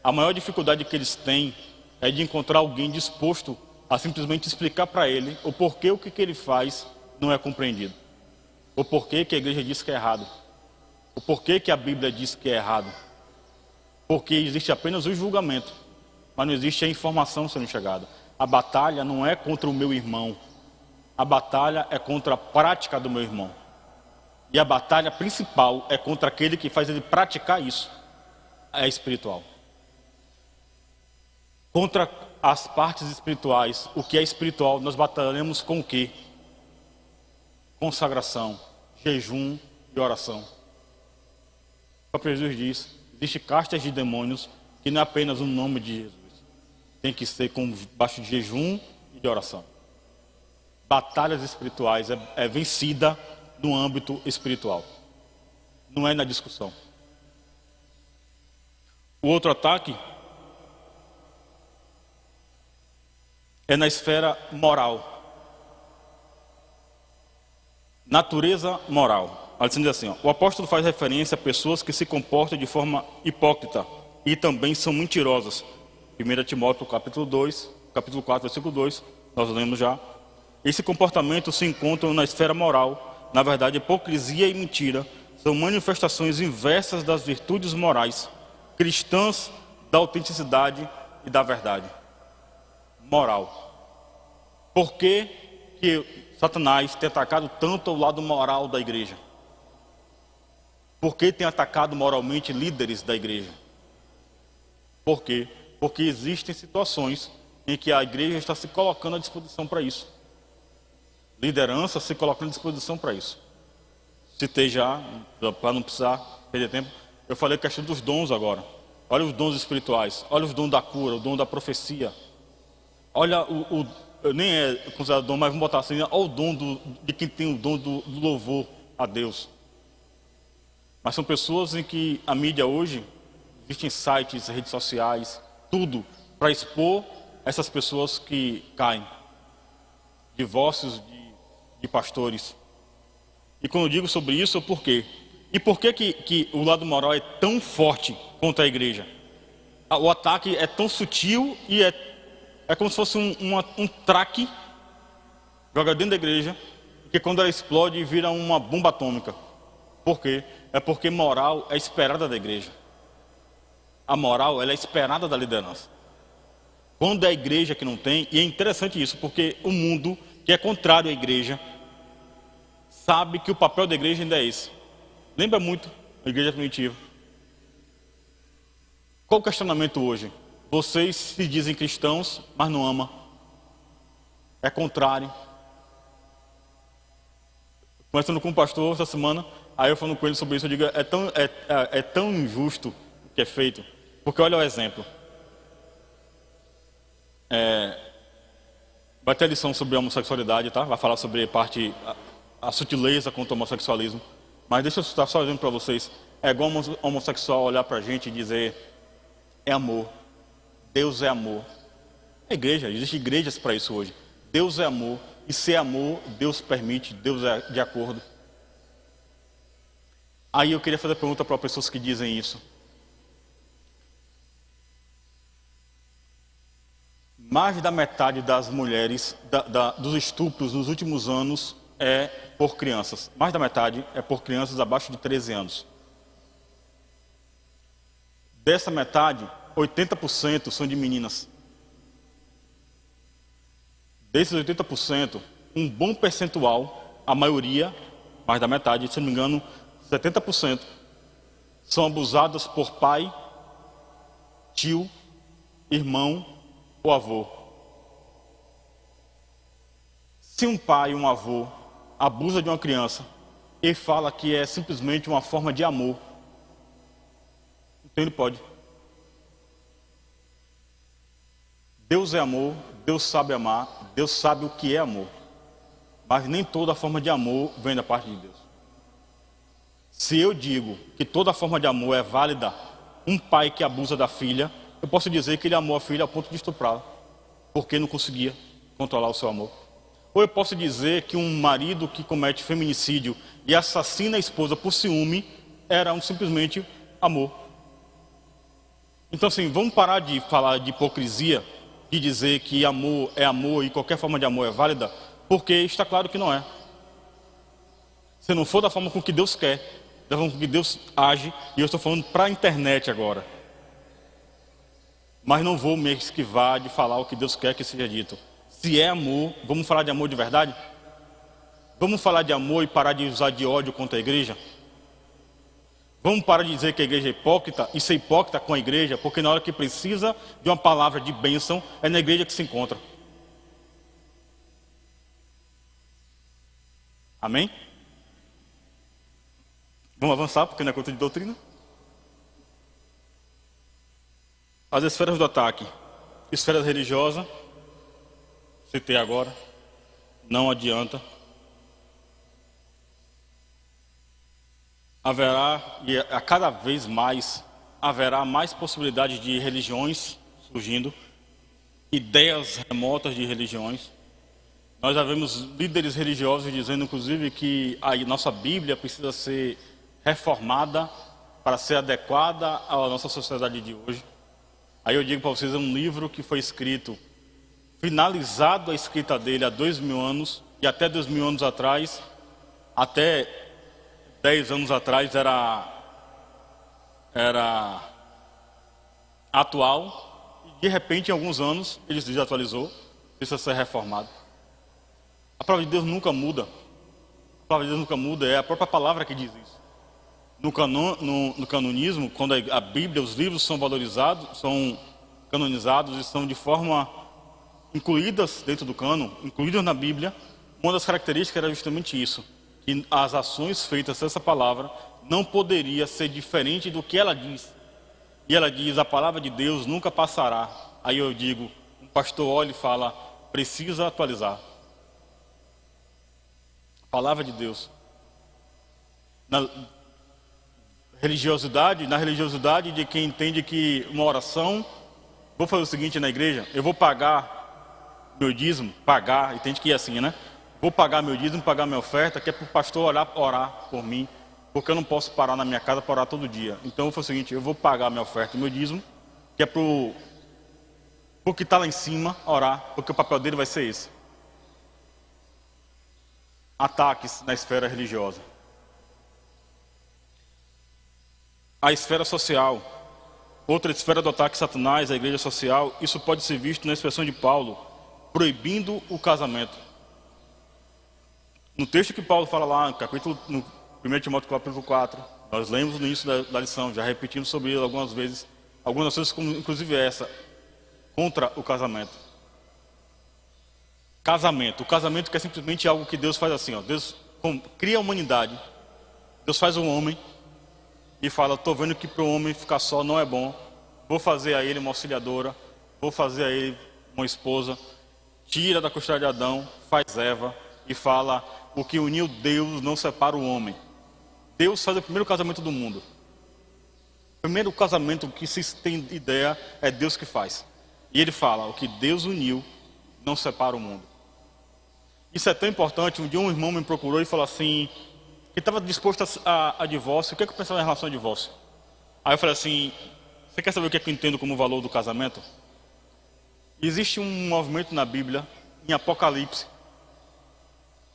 a maior dificuldade que eles têm é de encontrar alguém disposto a simplesmente explicar para ele o porquê o que ele faz não é compreendido. O porquê que a igreja diz que é errado. O porquê que a Bíblia diz que é errado. Porque existe apenas o julgamento, mas não existe a informação sendo chegada. A batalha não é contra o meu irmão. A batalha é contra a prática do meu irmão. E a batalha principal é contra aquele que faz ele praticar isso. É espiritual. Contra as partes espirituais, o que é espiritual, nós batalhamos com o quê? Consagração, jejum e oração. O próprio Jesus diz, existe castas de demônios que não é apenas o nome de Jesus. tem que ser com baixo de jejum e de oração. Batalhas espirituais é vencida no âmbito espiritual, não é na discussão. O outro ataque é na esfera moral. Natureza moral. Ela diz assim, o apóstolo faz referência a pessoas que se comportam de forma hipócrita e também são mentirosas. 1 Timóteo capítulo 2, capítulo 4, versículo 2, nós lemos já. Esse comportamento se encontra na esfera moral. Na verdade, hipocrisia e mentira são manifestações inversas das virtudes morais cristãs, da autenticidade e da verdade. Moral. Por que Satanás tem atacado tanto o lado moral da igreja? Por que tem atacado moralmente líderes da igreja? Por quê? Porque existem situações em que a igreja está se colocando à disposição para isso. Liderança se colocando à disposição para isso. Citei já, para não precisar perder tempo, eu falei a questão dos dons agora. Olha os dons espirituais, olha os dons da cura, o dom da profecia. Olha nem é considerado dom, mas vamos botar assim, olha o dom de quem tem o dom do louvor a Deus. Mas são pessoas em que a mídia hoje, existem sites, redes sociais, tudo para expor essas pessoas que caem. Divórcios de pastores. E quando eu digo sobre isso, por quê? E por que o lado moral é tão forte contra a igreja? O ataque é tão sutil e é como se fosse um traque jogado dentro da igreja, que quando ela explode vira uma bomba atômica. Por quê? É porque moral é esperada da igreja. A moral ela é esperada da liderança. Quando é a igreja que não tem, e é interessante isso, porque o mundo que é contrário à igreja sabe que o papel da igreja ainda é esse. Lembra muito a igreja primitiva. Qual o questionamento hoje? Vocês se dizem cristãos, mas não amam. É contrário. Conversando com um pastor essa semana, aí eu falando com ele sobre isso, eu digo, é tão injusto o que é feito. Porque olha o exemplo. Vai ter lição sobre a homossexualidade, tá? Vai falar sobre a sutileza contra o homossexualismo. Mas deixa eu estar só dizendo para vocês. É igual um homossexual olhar para a gente e dizer, é amor. Deus é amor. É igreja, existem igrejas para isso hoje. Deus é amor. E ser amor, Deus permite, Deus é de acordo. Aí eu queria fazer a pergunta para pessoas que dizem isso. Mais da metade das mulheres, dos estupros nos últimos anos é por crianças. Mais da metade é por crianças abaixo de 13 anos. Dessa metade, 80% são de meninas. Desses 80%, um bom percentual, a maioria, mais da metade, se não me engano, 70%, são abusadas por pai, tio, irmão ou avô. Se um pai ou um avô abusa de uma criança e fala que é simplesmente uma forma de amor, então ele pode. Deus é amor, Deus sabe amar, Deus sabe o que é amor. Mas nem toda forma de amor vem da parte de Deus. Se eu digo que toda forma de amor é válida, um pai que abusa da filha, eu posso dizer que ele amou a filha ao ponto de estuprá-la, porque não conseguia controlar o seu amor. Ou eu posso dizer que um marido que comete feminicídio e assassina a esposa por ciúme era simplesmente amor. Então assim, vamos parar de falar de hipocrisia, de dizer que amor é amor e qualquer forma de amor é válida, porque está claro que não é. Se não for da forma com que Deus quer, da forma com que Deus age, e eu estou falando para a internet agora. Mas não vou me esquivar de falar o que Deus quer que seja dito. Se é amor, vamos falar de amor de verdade? Vamos falar de amor e parar de usar de ódio contra a igreja? Vamos parar de dizer que a igreja é hipócrita e ser hipócrita com a igreja, porque na hora que precisa de uma palavra de bênção, é na igreja que se encontra. Amém? Vamos avançar, porque não é conta de doutrina. As esferas do ataque. esfera religiosa, citei agora, não adianta. Haverá, e a cada vez mais, haverá mais possibilidades de religiões surgindo, ideias remotas de religiões. Nós já vemos líderes religiosos dizendo, inclusive, que a nossa Bíblia precisa ser reformada para ser adequada à nossa sociedade de hoje. Aí eu digo para vocês, é um livro que foi escrito, finalizado a escrita dele há 2000 anos, e até 2000 anos atrás, até 10 anos atrás era atual, e de repente, em alguns anos, ele se desatualizou, precisa ser reformado. A palavra de Deus nunca muda. A palavra de Deus nunca muda, é a própria palavra que diz isso. No canonismo, quando a Bíblia, os livros são valorizados, são canonizados e são de forma incluídas dentro do cânon, incluídas na Bíblia, uma das características era justamente isso, que as ações feitas dessa palavra não poderia ser diferente do que ela diz. E ela diz, a palavra de Deus nunca passará. Aí eu digo, um pastor olha e fala, precisa atualizar. A palavra de Deus. Na religiosidade de quem entende que uma oração, vou fazer o seguinte na igreja, eu vou pagar meu dízimo, entende que é assim, né? Vou pagar meu dízimo, pagar minha oferta, que é para o pastor orar por mim, porque eu não posso parar na minha casa para orar todo dia. Então eu vou fazer o seguinte, eu vou pagar minha oferta e meu dízimo, que é para o que está lá em cima orar, porque o papel dele vai ser esse. Ataques na esfera religiosa. A esfera social, outra esfera do ataque de Satanás, a igreja social, isso pode ser visto na expressão de Paulo, proibindo o casamento. No texto que Paulo fala lá, no 1 Timóteo capítulo 4, nós lemos no início da lição, já repetindo sobre ele algumas vezes, inclusive essa, contra o casamento. O casamento que é simplesmente algo que Deus faz assim, ó, Deus cria a humanidade, Deus faz um homem, e fala, estou vendo que para o homem ficar só não é bom, vou fazer a ele uma auxiliadora, vou fazer a ele uma esposa, tira da costela de Adão, faz Eva, e fala, o que uniu Deus não separa o homem. Deus faz o primeiro casamento do mundo. O primeiro casamento que se tem ideia é Deus que faz. E ele fala, o que Deus uniu não separa o mundo. Isso é tão importante, um dia um irmão me procurou e falou assim, que estava disposto a divórcio, o que é que eu pensava em relação ao divórcio? Aí eu falei assim, você quer saber o que é que eu entendo como valor do casamento? Existe um movimento na Bíblia, em Apocalipse,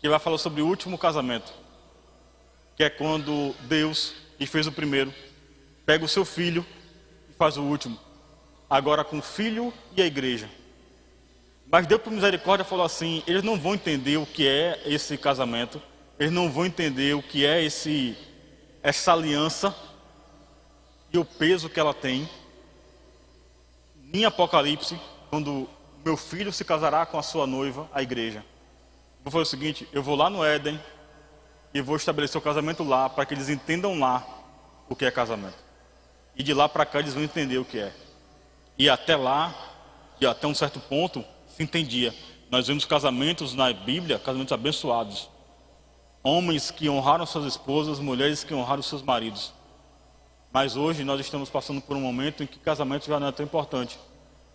que vai falar sobre o último casamento, que é quando Deus, que fez o primeiro, pega o seu filho e faz o último, agora com o filho e a igreja. Mas Deus, por misericórdia, falou assim, eles não vão entender o que é esse casamento, eles não vão entender o que é essa aliança e o peso que ela tem. Em Apocalipse, quando meu filho se casará com a sua noiva, a igreja. Vou fazer o seguinte, eu vou lá no Éden e vou estabelecer o casamento lá, para que eles entendam lá o que é casamento. E de lá para cá eles vão entender o que é. E até lá, e até um certo ponto, se entendia. Nós vemos casamentos na Bíblia, casamentos abençoados. Homens que honraram suas esposas, mulheres que honraram seus maridos. Mas hoje nós estamos passando por um momento em que casamento já não é tão importante.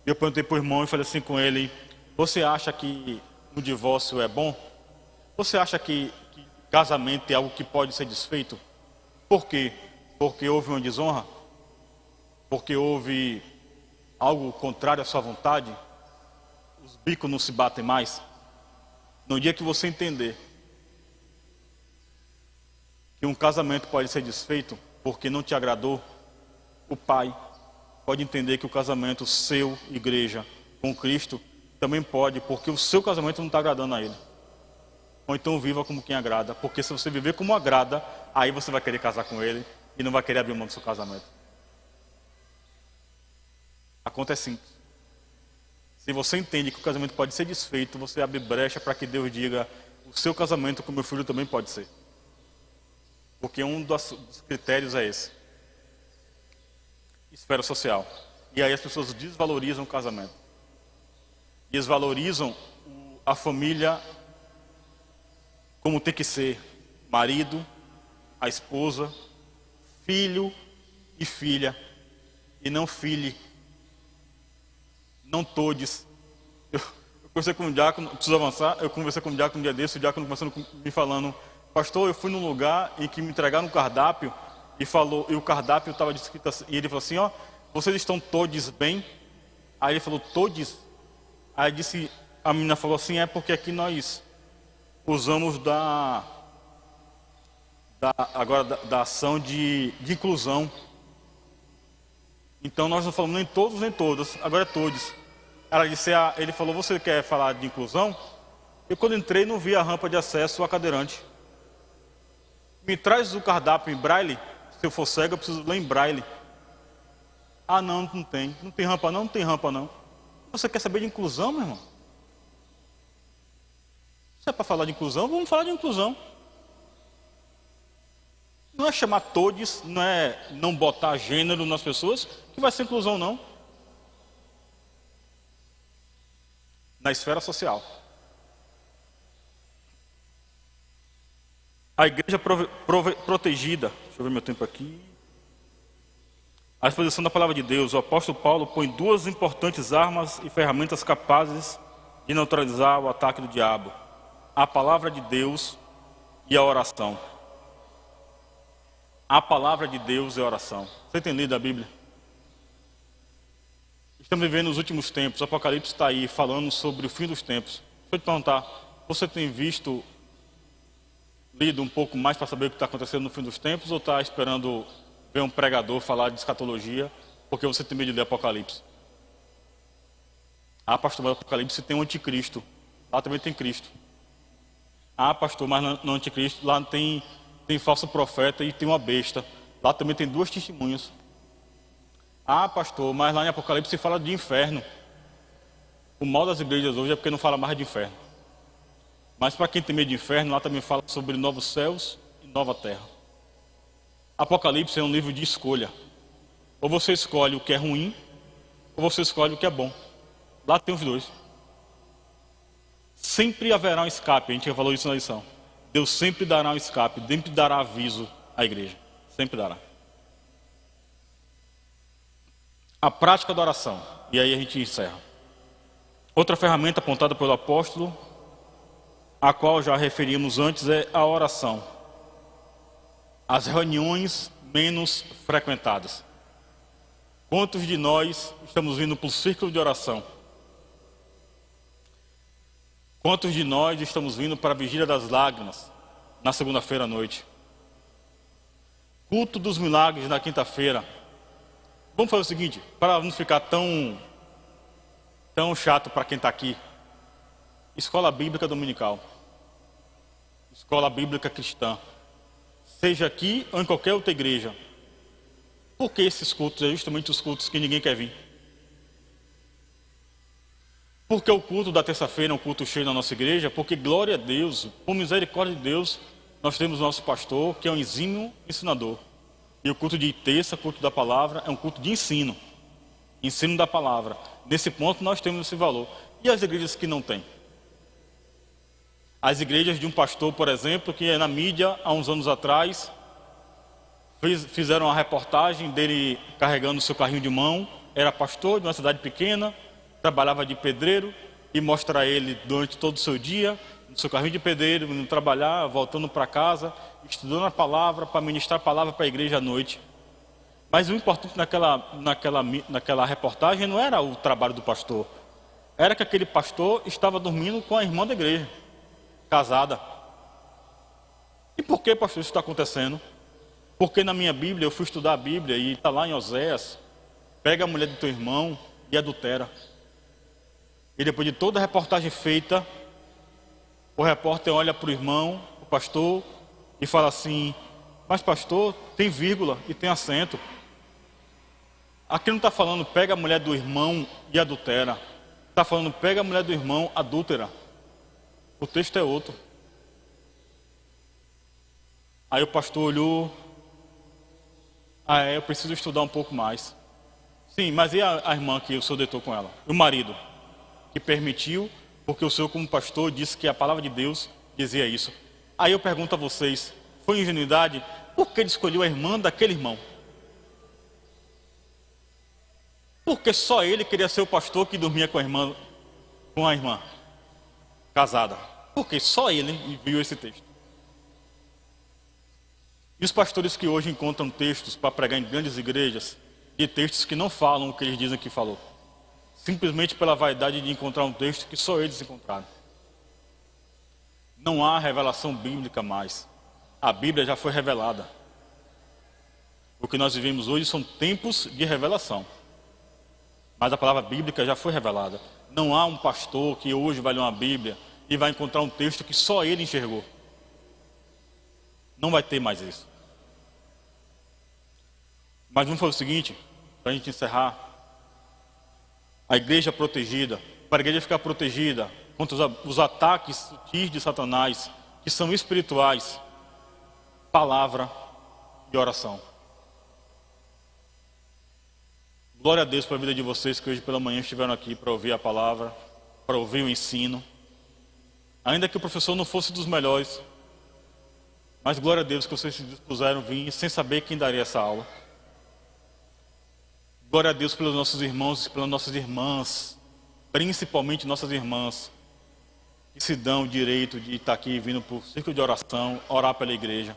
Eu perguntei para o irmão e falei assim com ele, você acha que o divórcio é bom? Você acha que casamento é algo que pode ser desfeito? Por quê? Porque houve uma desonra? Porque houve algo contrário à sua vontade? Os bicos não se batem mais? No dia que você entender que um casamento pode ser desfeito porque não te agradou, o pai pode entender que o casamento seu, igreja, com Cristo, também pode, porque o seu casamento não está agradando a ele. Ou então viva como quem agrada, porque se você viver como agrada, aí você vai querer casar com ele e não vai querer abrir mão do seu casamento. A conta é simples. Se você entende que o casamento pode ser desfeito, você abre brecha para que Deus diga, o seu casamento com meu filho também pode ser. Porque um dos critérios é esse. Esfera social. E aí as pessoas desvalorizam o casamento. E eles valorizam a família como tem que ser: marido, a esposa, filho e filha, e não filhe, não todes. Eu conversei com um diácono, preciso avançar, eu conversei com um diácono um dia desse, o diácono começando me falando: pastor, eu fui num lugar em que me entregaram um cardápio, e o cardápio estava escrito assim, e ele falou assim: ó, vocês estão todos bem? Aí ele falou: todos? Aí a menina falou assim: é porque aqui nós usamos da ação de inclusão. Então nós não falamos nem todos nem todas, agora é todos. Ele falou: você quer falar de inclusão? Eu, quando entrei, não vi a rampa de acesso a cadeirante. Me traz o cardápio em braille. Se eu for cego, eu preciso ler em braille. Ah, não, não tem. Não tem rampa não, não tem rampa não. Você quer saber de inclusão, meu irmão? Se é para falar de inclusão, vamos falar de inclusão. Não é chamar todos, não é não botar gênero nas pessoas, que vai ser inclusão não. Na esfera social. A igreja protegida. Deixa eu ver meu tempo aqui. À exposição da palavra de Deus, o apóstolo Paulo põe duas importantes armas e ferramentas capazes de neutralizar o ataque do diabo: a palavra de Deus e a oração. A palavra de Deus e a oração. Você tem lido a Bíblia? Estamos vivendo os últimos tempos. O Apocalipse está aí falando sobre o fim dos tempos. Deixa eu te perguntar: você tem lido um pouco mais para saber o que está acontecendo no fim dos tempos, ou está esperando ver um pregador falar de escatologia porque você tem medo de ler Apocalipse? Ah, pastor, mas o Apocalipse tem um anticristo. Lá também tem Cristo. Ah, pastor, mas no anticristo lá tem falso profeta e tem uma besta. Lá também tem duas testemunhas. Ah, pastor, mas lá em Apocalipse se fala de inferno. O mal das igrejas hoje é porque não fala mais de inferno. Mas para quem tem medo de inferno, lá também fala sobre novos céus e nova terra. Apocalipse é um livro de escolha. Ou você escolhe o que é ruim, ou você escolhe o que é bom. Lá tem os dois. Sempre haverá um escape, a gente já falou isso na lição. Deus sempre dará um escape, sempre dará aviso à igreja. Sempre dará. A prática da oração. E aí a gente encerra. Outra ferramenta apontada pelo apóstolo, a qual já referimos antes, é a oração. As reuniões menos frequentadas. Quantos de nós estamos vindo para o círculo de oração? Quantos de nós estamos vindo para a vigília das lágrimas, na segunda-feira à noite? Culto dos milagres na quinta-feira. Vamos fazer o seguinte, para não ficar tão chato para quem está aqui. Escola Bíblica Dominical. Escola Bíblica Cristã. Seja aqui ou em qualquer outra igreja. Por que esses cultos? É justamente os cultos que ninguém quer vir. Porque o culto da terça-feira é um culto cheio na nossa igreja? Porque, glória a Deus, por misericórdia de Deus, nós temos nosso pastor, que é um exímio ensinador. E o culto de terça, culto da palavra, é um culto de ensino. Ensino da palavra. Nesse ponto nós temos esse valor. E as igrejas que não têm? As igrejas de um pastor, por exemplo, que na mídia, há uns anos atrás, fizeram uma reportagem dele carregando o seu carrinho de mão. Era pastor de uma cidade pequena, trabalhava de pedreiro, e mostra ele durante todo o seu dia, no seu carrinho de pedreiro, indo trabalhar, voltando para casa, estudando a palavra, para ministrar a palavra para a igreja à noite. Mas o importante naquela reportagem não era o trabalho do pastor. Era que aquele pastor estava dormindo com a irmã da igreja, casada. E por que, pastor, isso está acontecendo? Porque na minha Bíblia, eu fui estudar a Bíblia e está lá em Oséias: pega a mulher do teu irmão e adultera. E depois de toda a reportagem feita, o repórter olha para o irmão, o pastor, e fala assim: mas pastor, tem vírgula e tem acento. Aqui não está falando pega a mulher do irmão e adultera. Está falando pega a mulher do irmão, adúltera. O texto é outro. Aí o pastor olhou: eu preciso estudar um pouco mais. Sim, mas e a irmã que o senhor deitou com ela? E o marido? que permitiu, porque o senhor, como pastor, disse que a palavra de Deus dizia isso. Aí eu pergunto a vocês, foi ingenuidade? Por que ele escolheu a irmã daquele irmão? Porque só ele queria ser o pastor que dormia com a irmã casada. Porque só ele viu esse texto. E os pastores que hoje encontram textos para pregar em grandes igrejas, e textos que não falam o que eles dizem que falou, simplesmente pela vaidade de encontrar um texto que só eles encontraram. Não há revelação bíblica mais. A Bíblia já foi revelada. O que nós vivemos hoje são tempos de revelação. Mas a palavra bíblica já foi revelada. Não há um pastor que hoje vai ler uma Bíblia e vai encontrar um texto que só ele enxergou. Não vai ter mais isso. Mas vamos fazer o seguinte, para a gente encerrar. A igreja protegida, para a igreja ficar protegida contra os ataques sutis de Satanás, que são espirituais, palavra e oração. Glória a Deus pela vida de vocês que hoje pela manhã estiveram aqui para ouvir a palavra, para ouvir o ensino. Ainda que o professor não fosse dos melhores, mas glória a Deus que vocês se dispuseram a vir sem saber quem daria essa aula. Glória a Deus pelos nossos irmãos e pelas nossas irmãs, principalmente nossas irmãs, que se dão o direito de estar aqui vindo por círculo de oração, orar pela igreja.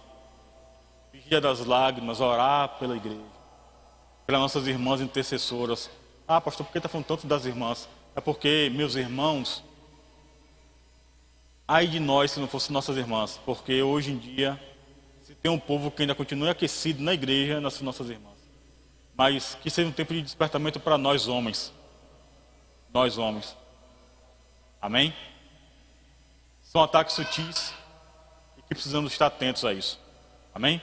Vigia das lágrimas, orar pela igreja. Pelas nossas irmãs intercessoras. Ah, pastor, por que está falando tanto das irmãs? É porque, meus irmãos, ai de nós se não fossem nossas irmãs, porque hoje em dia, se tem um povo que ainda continua aquecido na igreja, nas nossas irmãs. Mas que seja um tempo de despertamento para nós homens. Nós homens. Amém? São ataques sutis e que precisamos estar atentos a isso. Amém?